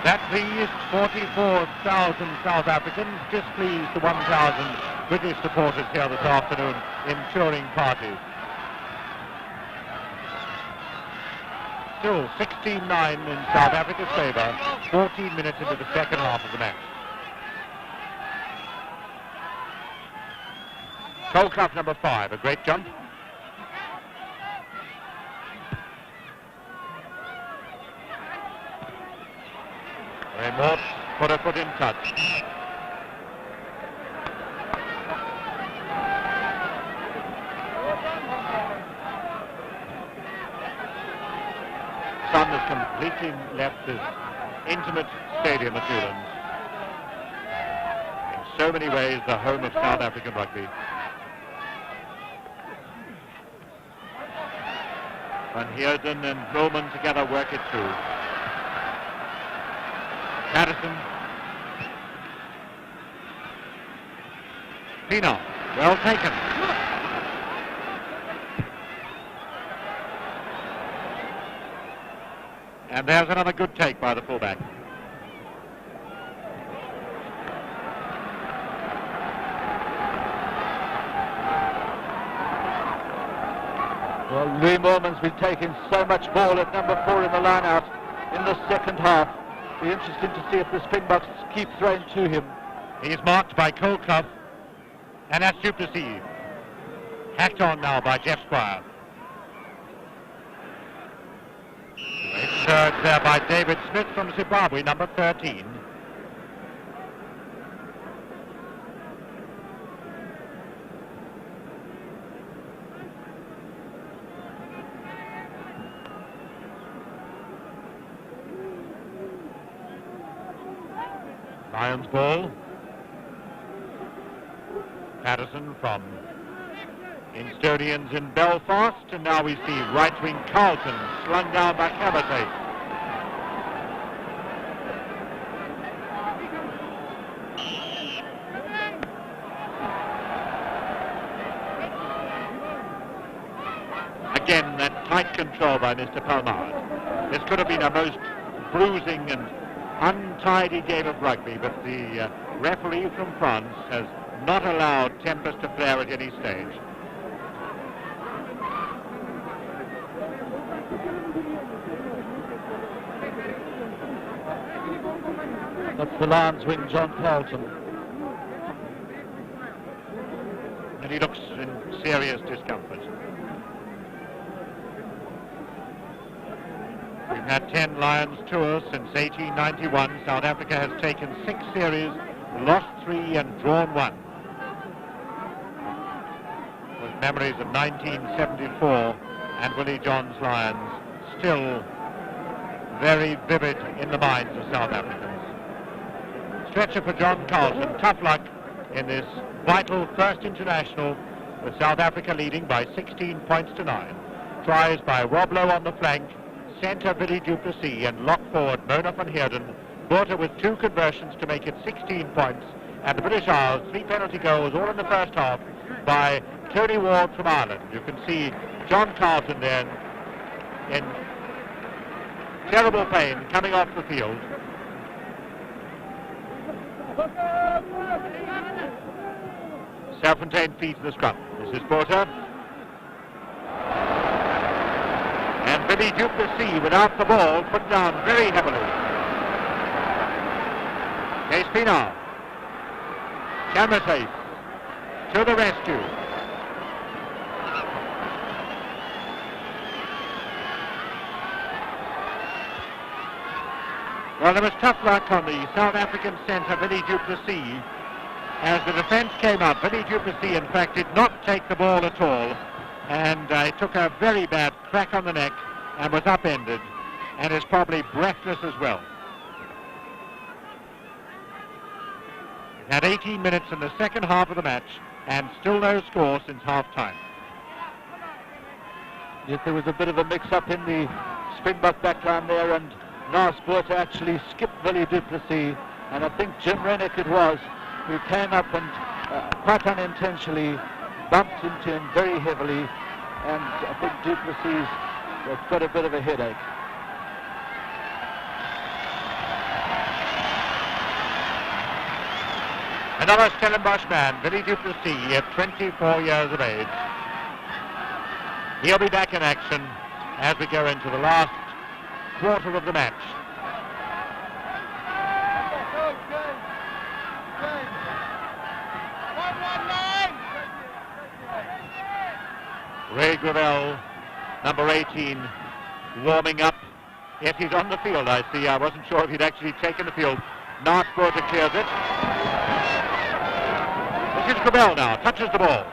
That pleased 44,000 South Africans, displeased the 1,000 British supporters here this afternoon in touring parties. Still 16-9 in South Africa's favour, 14 minutes into the second half of the match. Cole Clough, number 5, a great jump. Raymond put a foot in touch. Sun has completely left this intimate stadium at Newlands. In so many ways, the home of South African rugby. Van Heerden and Millman together work it through. Patterson. Pienaar, well taken. And there's another good take by the fullback. Well, Louis Moorman's been taking so much ball at number 4 in the line-out in the second half. Be interesting to see if the Springboks keep throwing to him. He's marked by Cole Clough, and that's Duplessis. Hacked on now by Jeff Squire. Great surge there by David Smith from Zimbabwe, number 13. Lions ball. Patterson from Instonians in Belfast, and now we see right wing Carlton slung down by Cabernet. Again, that tight control by Mr. Palmard. This could have been a most bruising and untidy game of rugby, but the referee from France has not allowed tempers to flare at any stage. That's the Lions wing, John Carlton. And he looks in serious discomfort. We've had 10 Lions tours since 1891. South Africa has taken 6 series, lost 3 and drawn 1. With memories of 1974 and Willie John's Lions still very vivid in the minds of South Africans. Stretcher for John Carlton. Tough luck in this vital first international, with South Africa leading by 16 points to 9. Tries by Woblow on the flank, centre Billy Duplessis, and lock forward Mona van Heerden. Botha with 2 conversions to make it 16 points. And the British Isles, 3 penalty goals, all in the first half, by Tony Ward from Ireland. You can see John Carlton then in terrible pain coming off the field. Self-contained feet in the scrum. This is Botha. And Billy Duplessis, without the ball, put down very heavily. Case Pinard. Camersace to the rescue. Well, there was tough luck on the South African centre, Billy Duplessis. As the defence came up, Billy Duplessis, in fact, did not take the ball at all. And he took a very bad crack on the neck and was upended, and is probably breathless as well. We've had 18 minutes in the second half of the match, and still no score since half-time. Yes, there was a bit of a mix-up in the Springbok backline there, and Nas Botha actually skipped Billy Duplessis, and I think Jim Rennick it was who came up and quite unintentionally bumped into him very heavily, and I think Duplessis got a bit of a headache. Another Stellenbosch man, Billy Duplessis, at 24 years of age. He'll be back in action as we go into the last quarter of the match. Ray Gravel, number 18, warming up. Yes, he's on the field, I see. I wasn't sure if he'd actually taken the field. Nas Botha clears it. This is Gravel now, touches the ball.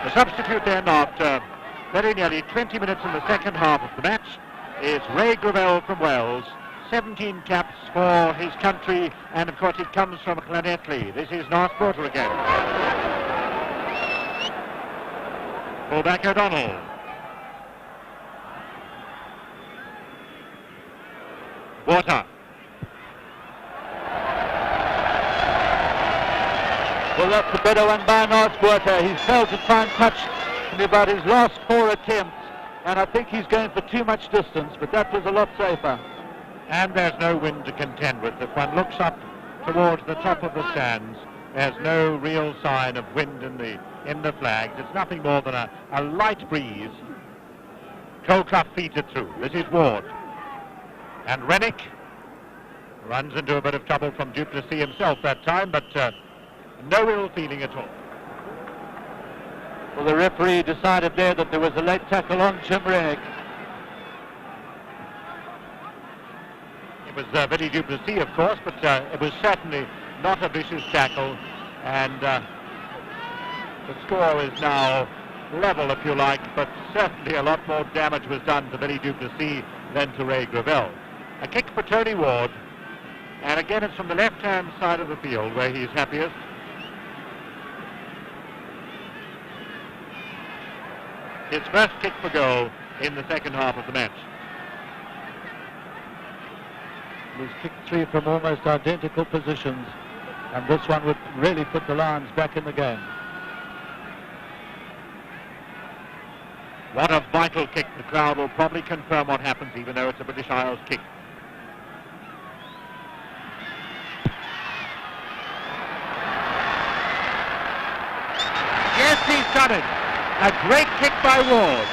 The substitute then, after very nearly 20 minutes in the second half of the match, is Ray Gravel from Wales. 17 caps for his country, and of course it comes from Llanelli. This is Nas Botha again. Fullback O'Donnell. Botha. Well, that's a better one by Northwater. He's failed to try and touch in about his last 4 attempts, and I think he's going for too much distance, but that was a lot safer. And there's no wind to contend with. If one looks up towards the top of the stands, there's no real sign of wind in the flags. It's nothing more than a light breeze. Colclough feeds it through. This is Ward. And Rennick runs into a bit of trouble from Duplessis himself that time, but no ill feeling at all. Well, the referee decided there that there was a late tackle on Jim Rennick. It was Billy Duplessis, of course, but it was certainly not a vicious tackle, and the score is now level, if you like, but certainly a lot more damage was done to Billy Duplessis than to Ray Gravel. A kick for Tony Ward, and again it's from the left-hand side of the field where he's happiest. His first kick for goal in the second half of the match. He's kicked 3 from almost identical positions, and this one would really put the Lions back in the game. What a vital kick. The crowd will probably confirm what happens, even though it's a British Isles kick. Yes, he's done it. A great kick by Ward.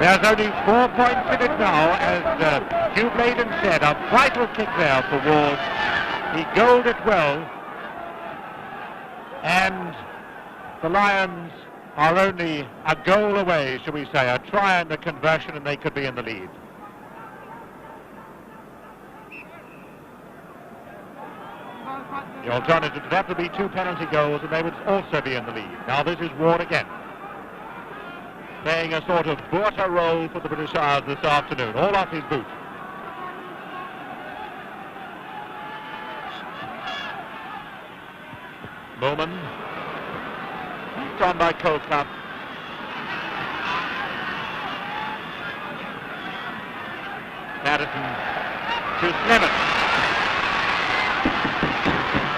There's only 4 points in it now, as Hugh Bladen said. A vital kick there for Ward. He goaled it well. And the Lions are only a goal away, shall we say, a try and a conversion, and they could be in the lead. The alternative to that would be 2 penalty goals, and they would also be in the lead. Now this is Ward again, playing a sort of border role for the British Isles this afternoon, all off his boot. Bowman, on by Colclough. Patterson to Clement.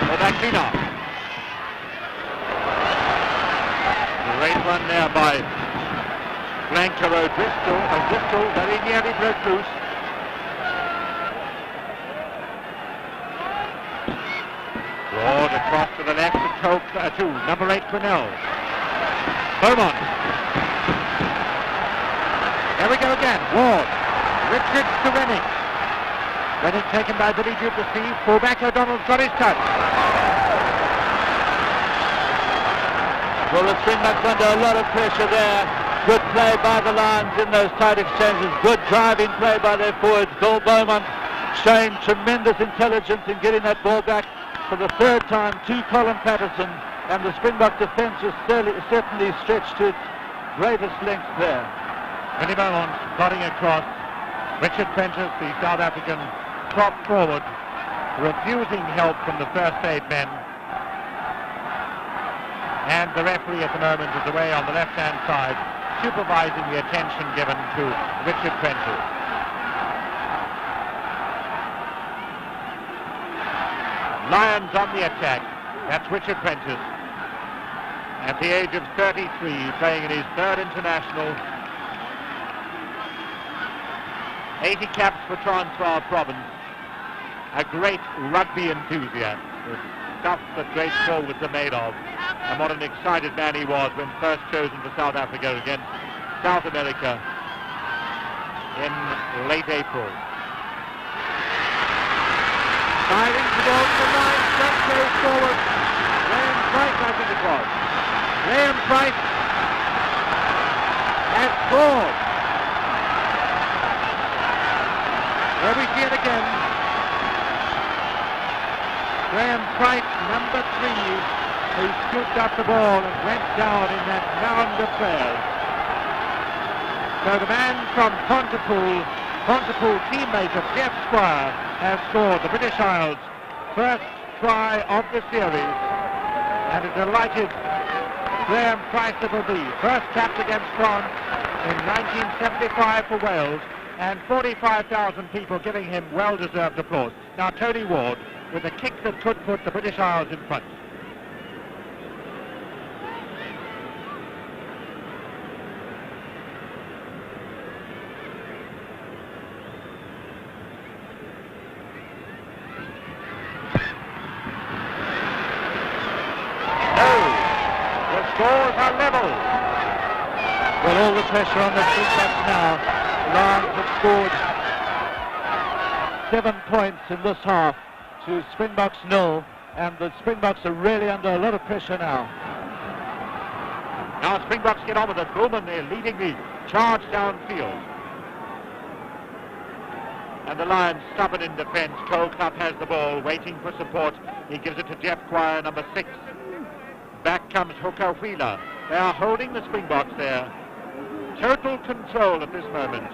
O'Baclino. Great run there by Blanker O'Driscoll. O'Driscoll very nearly broke loose. Ward across to the left to number 8 Quinnell. Beaumont. There we go again. Ward. Richards to Rennick. Rennick taken by Billy Duplessis. Fullback O'Donnell's got his touch. Well, the Springboks under a lot of pressure there. Good play by the Lions in those tight exchanges. Good driving play by their forwards. Bill Beaumont showing tremendous intelligence in getting that ball back for the 3rd time to Colin Patterson. And the Springbok defence is certainly stretched to its greatest length there. Billy Beaumont plodding across. Richard Prentice, the South African prop forward, refusing help from the first aid men. And the referee at the moment is away on the left-hand side, supervising the attention given to Richard Prentice. Lions on the attack. That's Richard Prentice. At the age of 33, playing in his 3rd international. 80 caps for Transvaal Province. A great rugby enthusiast. The stuff that great forwards are made of. And what an excited man he was when first chosen for South Africa against South America in late April. Firing towards the line, that goes forward. Graham Price, I think it was. Graham Price has scored. There we see it again. Graham Price, number 3, who scooped up the ball and went down in that mound of players. So the man from Pontypool teammate of Jeff Squire, has scored the British Isles' first try of the series, and a delighted Graham Price it will be. First capped against France in 1975 for Wales, and 45,000 people giving him well-deserved applause. Now Tony Ward with a kick that could put the British Isles in front. Scores are level. Well, all the pressure on the Springboks now. The Lions have scored 7 points in this half to Springboks 0, and the Springboks are really under a lot of pressure now. Now Springboks get on with it. Bullman, they're leading the charge downfield. And the Lions stubborn in defence. Cole Club has the ball, waiting for support. He gives it to Jeff Squire, number 6. Back comes Hooker Wheeler. They are holding the Springboks there. Total control at this moment.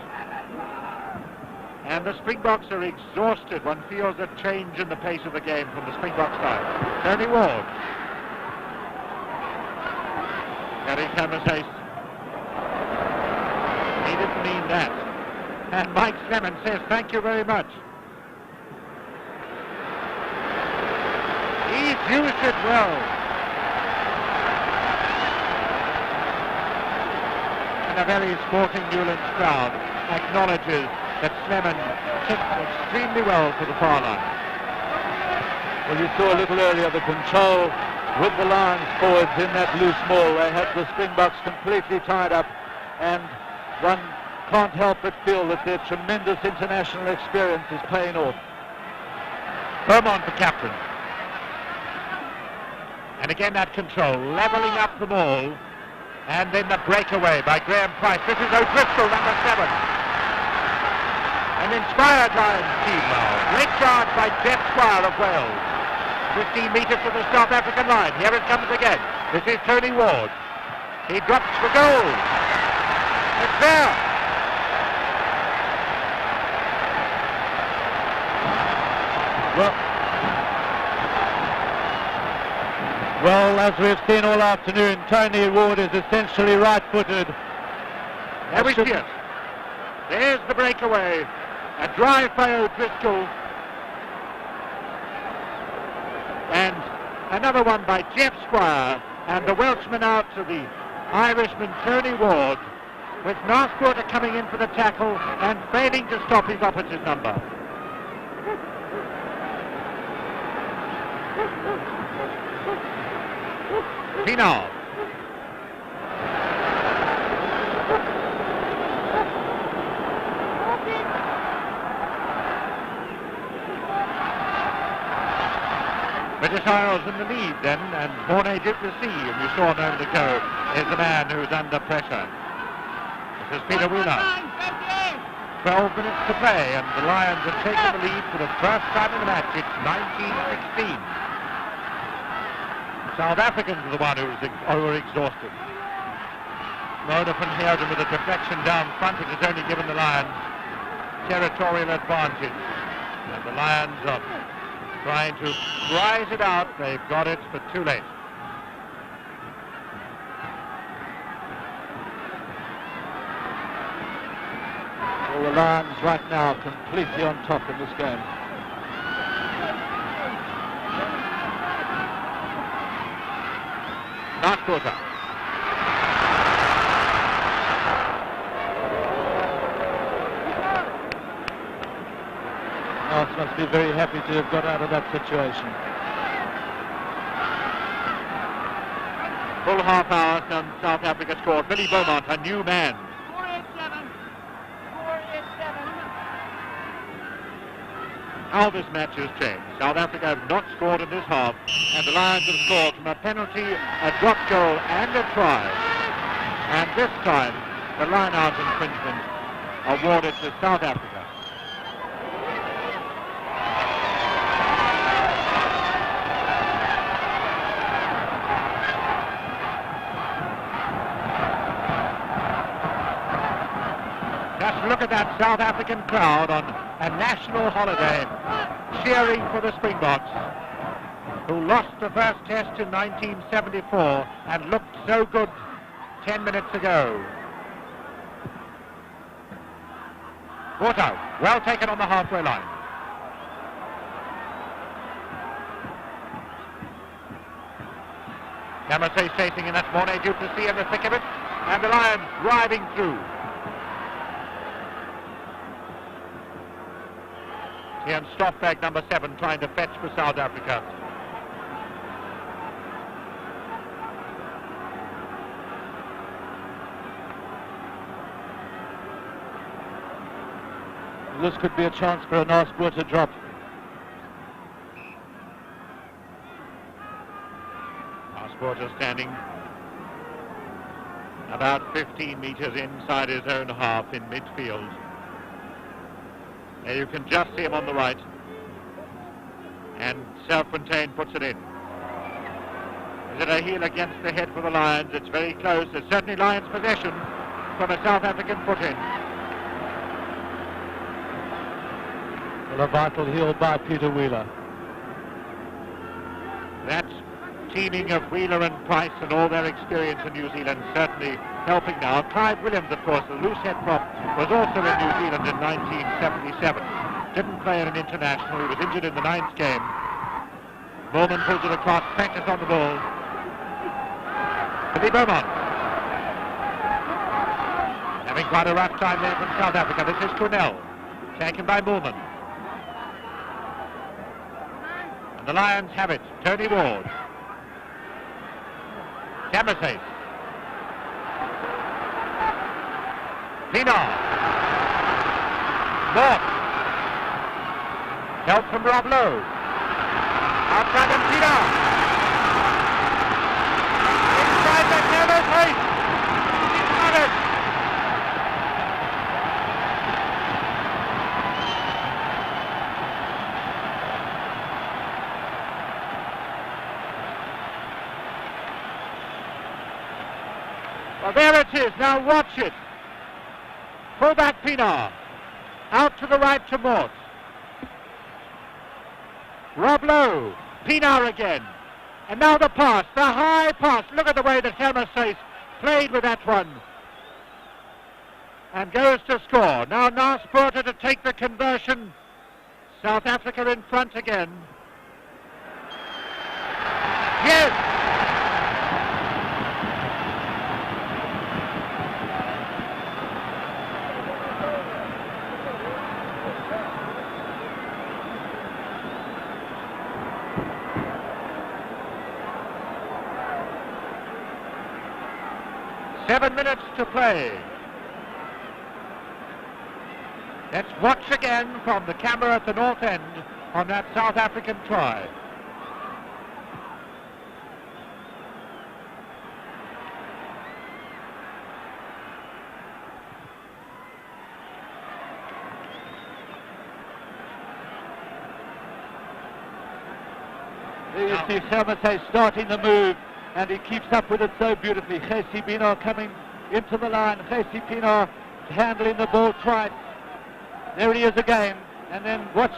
And the Springboks are exhausted. One feels a change in the pace of the game from the Springbok side. Tony Ward. Gary Cameron. He didn't mean that. And Mike Slemon says, thank you very much. He's used it well. And a very sporting Newlands crowd acknowledges that Slemon kicked extremely well to the far line. Well, you saw a little earlier the control with the Lions forwards in that loose ball. They had the Springboks completely tied up, and one can't help but feel that their tremendous international experience is paying off. Beaumont the captain. And again that control, levelling up the ball. And then the breakaway by Graham Price. This is O'Driscoll, number 7. An inspired Lions team now. Great charge by Jeff Squire of Wales. 15 metres to the South African line. Here it comes again. This is Tony Ward. He drops the goal. It's there. Well, as we've seen all afternoon, Tony Ward is essentially right-footed. There we see it. There's the breakaway. A drive by O'Driscoll. And another one by Jeff Squire. And the Welshman out to the Irishman Tony Ward, with Northcote coming in for the tackle and failing to stop his opposite number. Pinal. British Isles in the lead then, and Mornay Duplessis, and you saw a moment ago, is the man who's under pressure. This is Peter Wheeler. 12 minutes to play, and the Lions have taken the lead for the first time in the match. It's 1916. South Africans are the one who are exhausted. Mona van Heerden with a deflection down front. It has only given the Lions territorial advantage. And the Lions are trying to rise it out. They've got it, but too late. Well, the Lions right now completely on top in this game. Last quarter. North must be very happy to have got out of that situation. Full half hour since South Africa scored. Billy Beaumont, a new man. 487. How this match has changed. South Africa have not scored in this half, and the Lions have scored from a penalty, a drop goal, and a try. And this time, the line-out infringement awarded to South Africa. Just look at that South African crowd on a national holiday, cheering for the Springboks, who lost the first test in 1974 and looked so good 10 minutes ago. Brought out. Well taken on the halfway line. Camerset chasing, and that's Mornay Duplessis in the thick of it. And the Lions driving through. Ian Stoffbag, number 7, trying to fetch for South Africa. This could be a chance for a Nasport to drop. Nasport is standing about 15 metres inside his own half in midfield. There you can just see him on the right. And Self-Fontaine puts it in. Is it a heel against the head for the Lions? It's very close. It's certainly Lions possession from a South African foot-in. Well, a vital heel by Peter Wheeler. That teaming of Wheeler and Price and all their experience in New Zealand certainly helping now. Clive Williams, of course, the loose head prop, was also in New Zealand in 1977. Didn't play in an international. He was injured in the 9th game. Bowman pulls it across, practice on the ball. Billy Beaumont. Having quite a rough time there from South Africa. This is Cornell, taken by Moorman. And the Lions have it. Tony Ward. Camerset. Pienaar. Morse. Help from Rob Lowe. Outside and Pienaar. Inside the Camerset. He's got it. Well, there it is. Now watch it. Fullback Pienaar. Out to the right to Morse. Rob Lowe. Pienaar again. And now the pass. The high pass. Look at the way that Camerset played with that one. And goes to score. Now Nasport to take the conversion. South Africa in front again. Yes! 7 minutes to play. Let's watch again from the camera at the north end on that South African try. There you see Camerset starting the move, and he keeps up with it so beautifully. Gesi Pienaar coming into the line. Gesi Pienaar handling the ball twice. There he is again. And then watch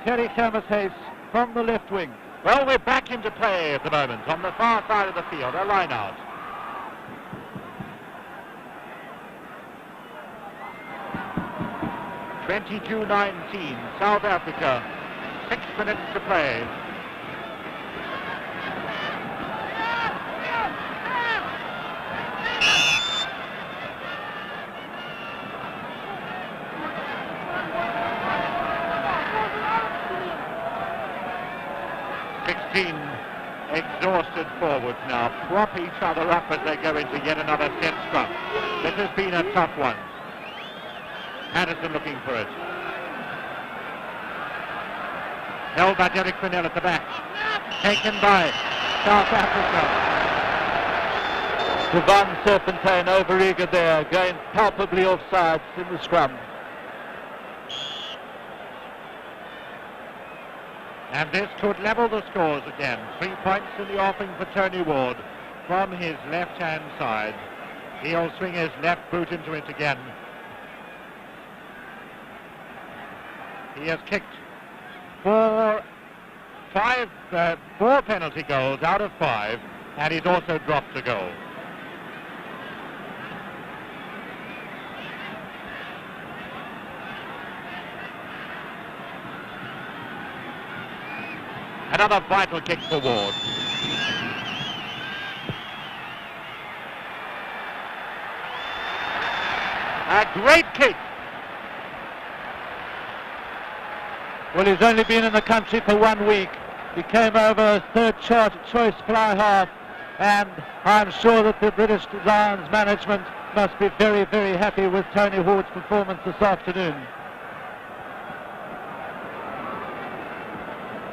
Terry Camerset from the left wing. Well, we're back into play at the moment on the far side of the field. A line out. (22-19) South Africa. 6 minutes to play. Exhausted forwards now, prop each other up as they go into yet another set scrum. This has been a tough one. Patterson looking for it. Held by Derek Fennell at the back. Taken by South Africa. Devon Serpentine overeager there, going palpably offsides in the scrum. And this could level the scores again. 3 points in the offing for Tony Ward from his left-hand side. He'll swing his left boot into it again. He has kicked 4 penalty goals out of 5, and he's also dropped a goal. Another vital kick for Ward. A great kick. Well, he's only been in the country for 1 week. He came over as third choice fly half, and I'm sure that the British Lions management must be very, very happy with Tony Ward's performance this afternoon.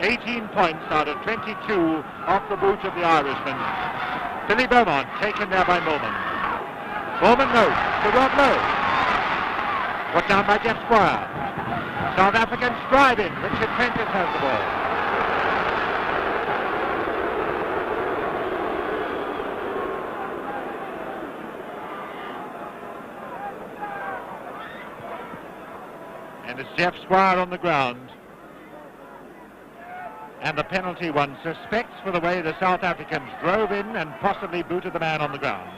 18 points out of 22 off the boot of the Irishman. Billy Beaumont taken there by Norman. Norman knows to Rob Lowe. Put down by Jeff Squire. South Africans driving. Richard Prentice has the ball. And it's Jeff Squire on the ground. And the penalty one suspects for the way the South Africans drove in and possibly booted the man on the ground.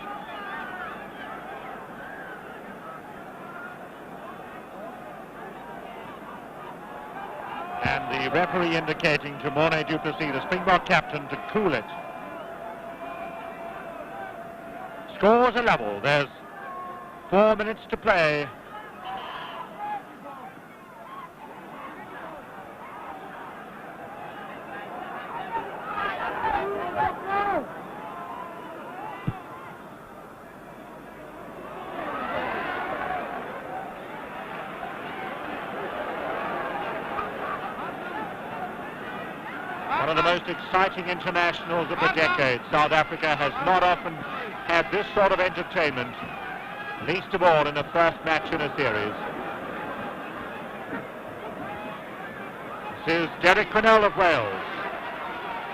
And the referee indicating to Morne du Plessis, the Springbok captain, to cool it. Scores are level. There's 4 minutes to play. One of the most exciting internationals of the decade. South Africa has not often had this sort of entertainment, least of all in the first match in a series. This is Derek Quinnell of Wales.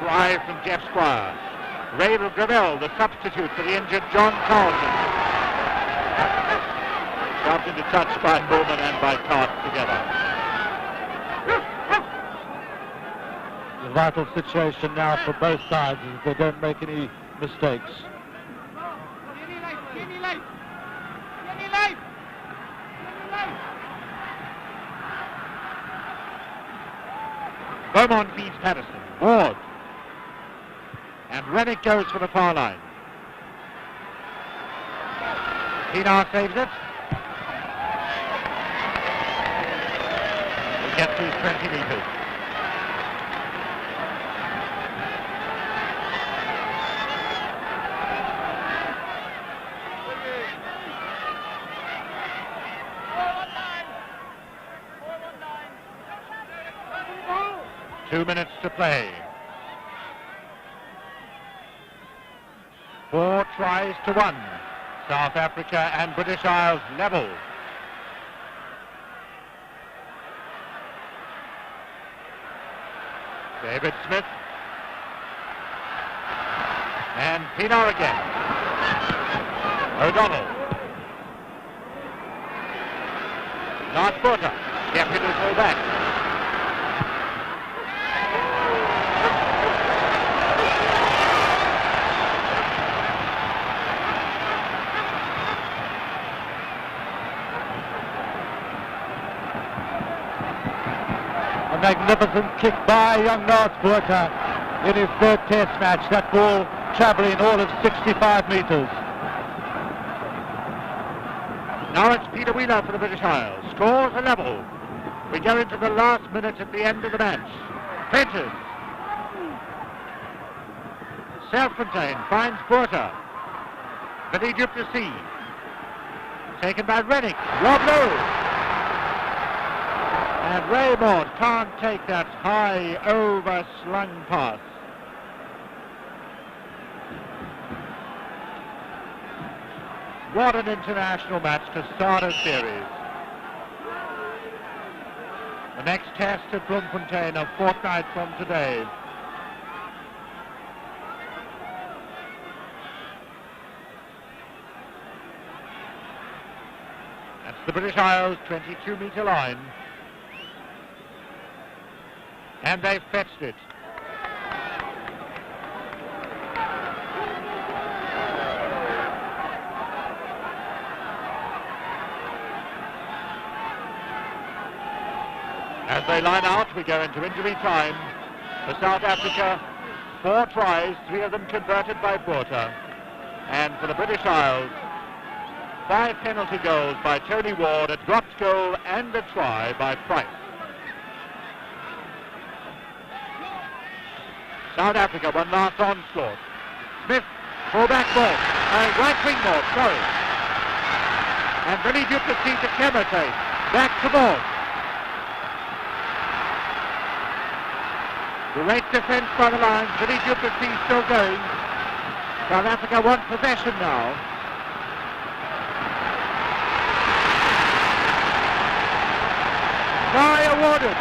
Drive from Jeff Squire. Ray Gravel, the substitute for the injured John Carlton. Shoved into touch by Norman and by Cart together. Vital situation now for both sides as they don't make any mistakes. Beaumont beats Patterson. Ward. And Rennick goes for the far line. Pienaar saves it. He gets through 20 metres. Two minutes to play. 4 tries to 1. South Africa and British Isles level. David Smith. And Pienaar again. O'Donnell. Lars Botha. Kept it all back. Magnificent kick by young Lars Botha in his third test match. That ball travelling all of 65 metres. Now it's Peter Wheeler for the British Isles. Scores are level. We go into the last minute at the end of the match. Prentice. Self-contained finds Botha. Billy du Plessis. Taken by Rennick. Rob Lowe. And Raymond can't take that high overslung pass. What an international match to start a series. The next test at Bloemfontein a fortnight from today. That's the British Isles 22-metre line. And they've fetched it. As they line out, we go into injury time. For South Africa, 4 tries, 3 of them converted by Botha. And for the British Isles, 5 penalty goals by Tony Ward, a dropped goal and a try by Price. South Africa, one last onslaught. Smith, full-back ball, right wing ball, sorry. And Billy Duplessis to Kemete, back to ball. Great defence by the Lions, Billy Duplessis still going. South Africa want possession now. Try awarded.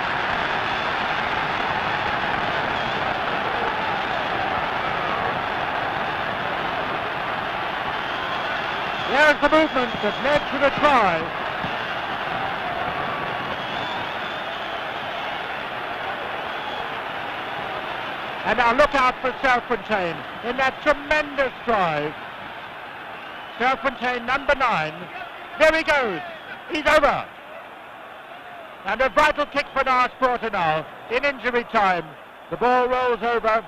There's the movement that led to the try. And now look out for Selfontaine in that tremendous drive. Selfontaine, number 9. There he goes. He's over. And a vital kick for Naas Botha now in injury time. The ball rolls over.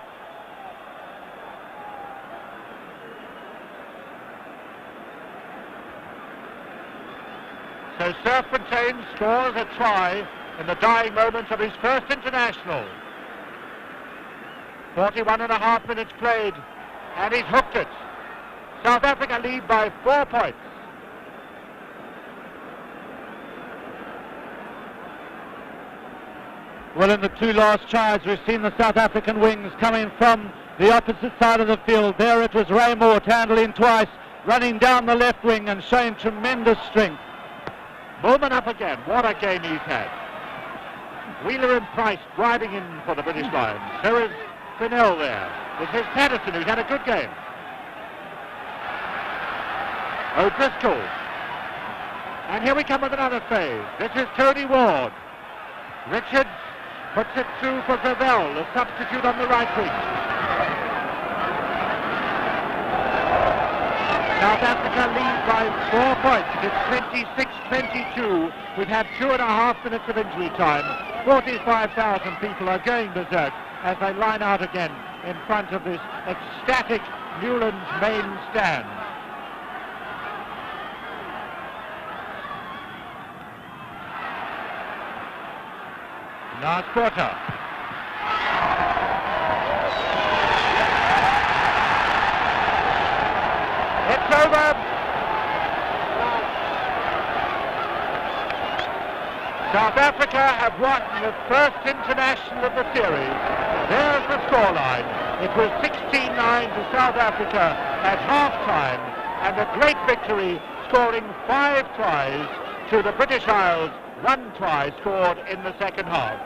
So Selfontaine scores a try in the dying moments of his first international. 41.5 minutes played, and he's hooked it. South Africa lead by 4 points. Well, in the 2 last tries, we've seen the South African wings coming from the opposite side of the field. There it was Raymore handling twice, running down the left wing and showing tremendous strength. Bowman up again. What a game he's had. Wheeler and Price driving in for the British Lions. So is Fennell there. This is Patterson, who's had a good game. O'Driscoll. And here we come with another phase. This is Tony Ward. Richards puts it through for Gravel, a substitute on the right wing. South Africa lead by 4 points. It's 26-22. We've had 2.5 minutes of injury time. 45,000 people are going berserk as they line out again in front of this ecstatic Newlands main stand. Naas Botha. It's over. South Africa have won the first international of the series. There's the scoreline. It was 16-9 to South Africa at half-time, and a great victory, scoring 5 tries to the British Isles, 1 try scored in the second half.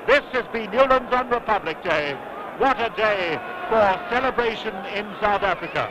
This has been Newlands on Republic Day. What a day for celebration in South Africa.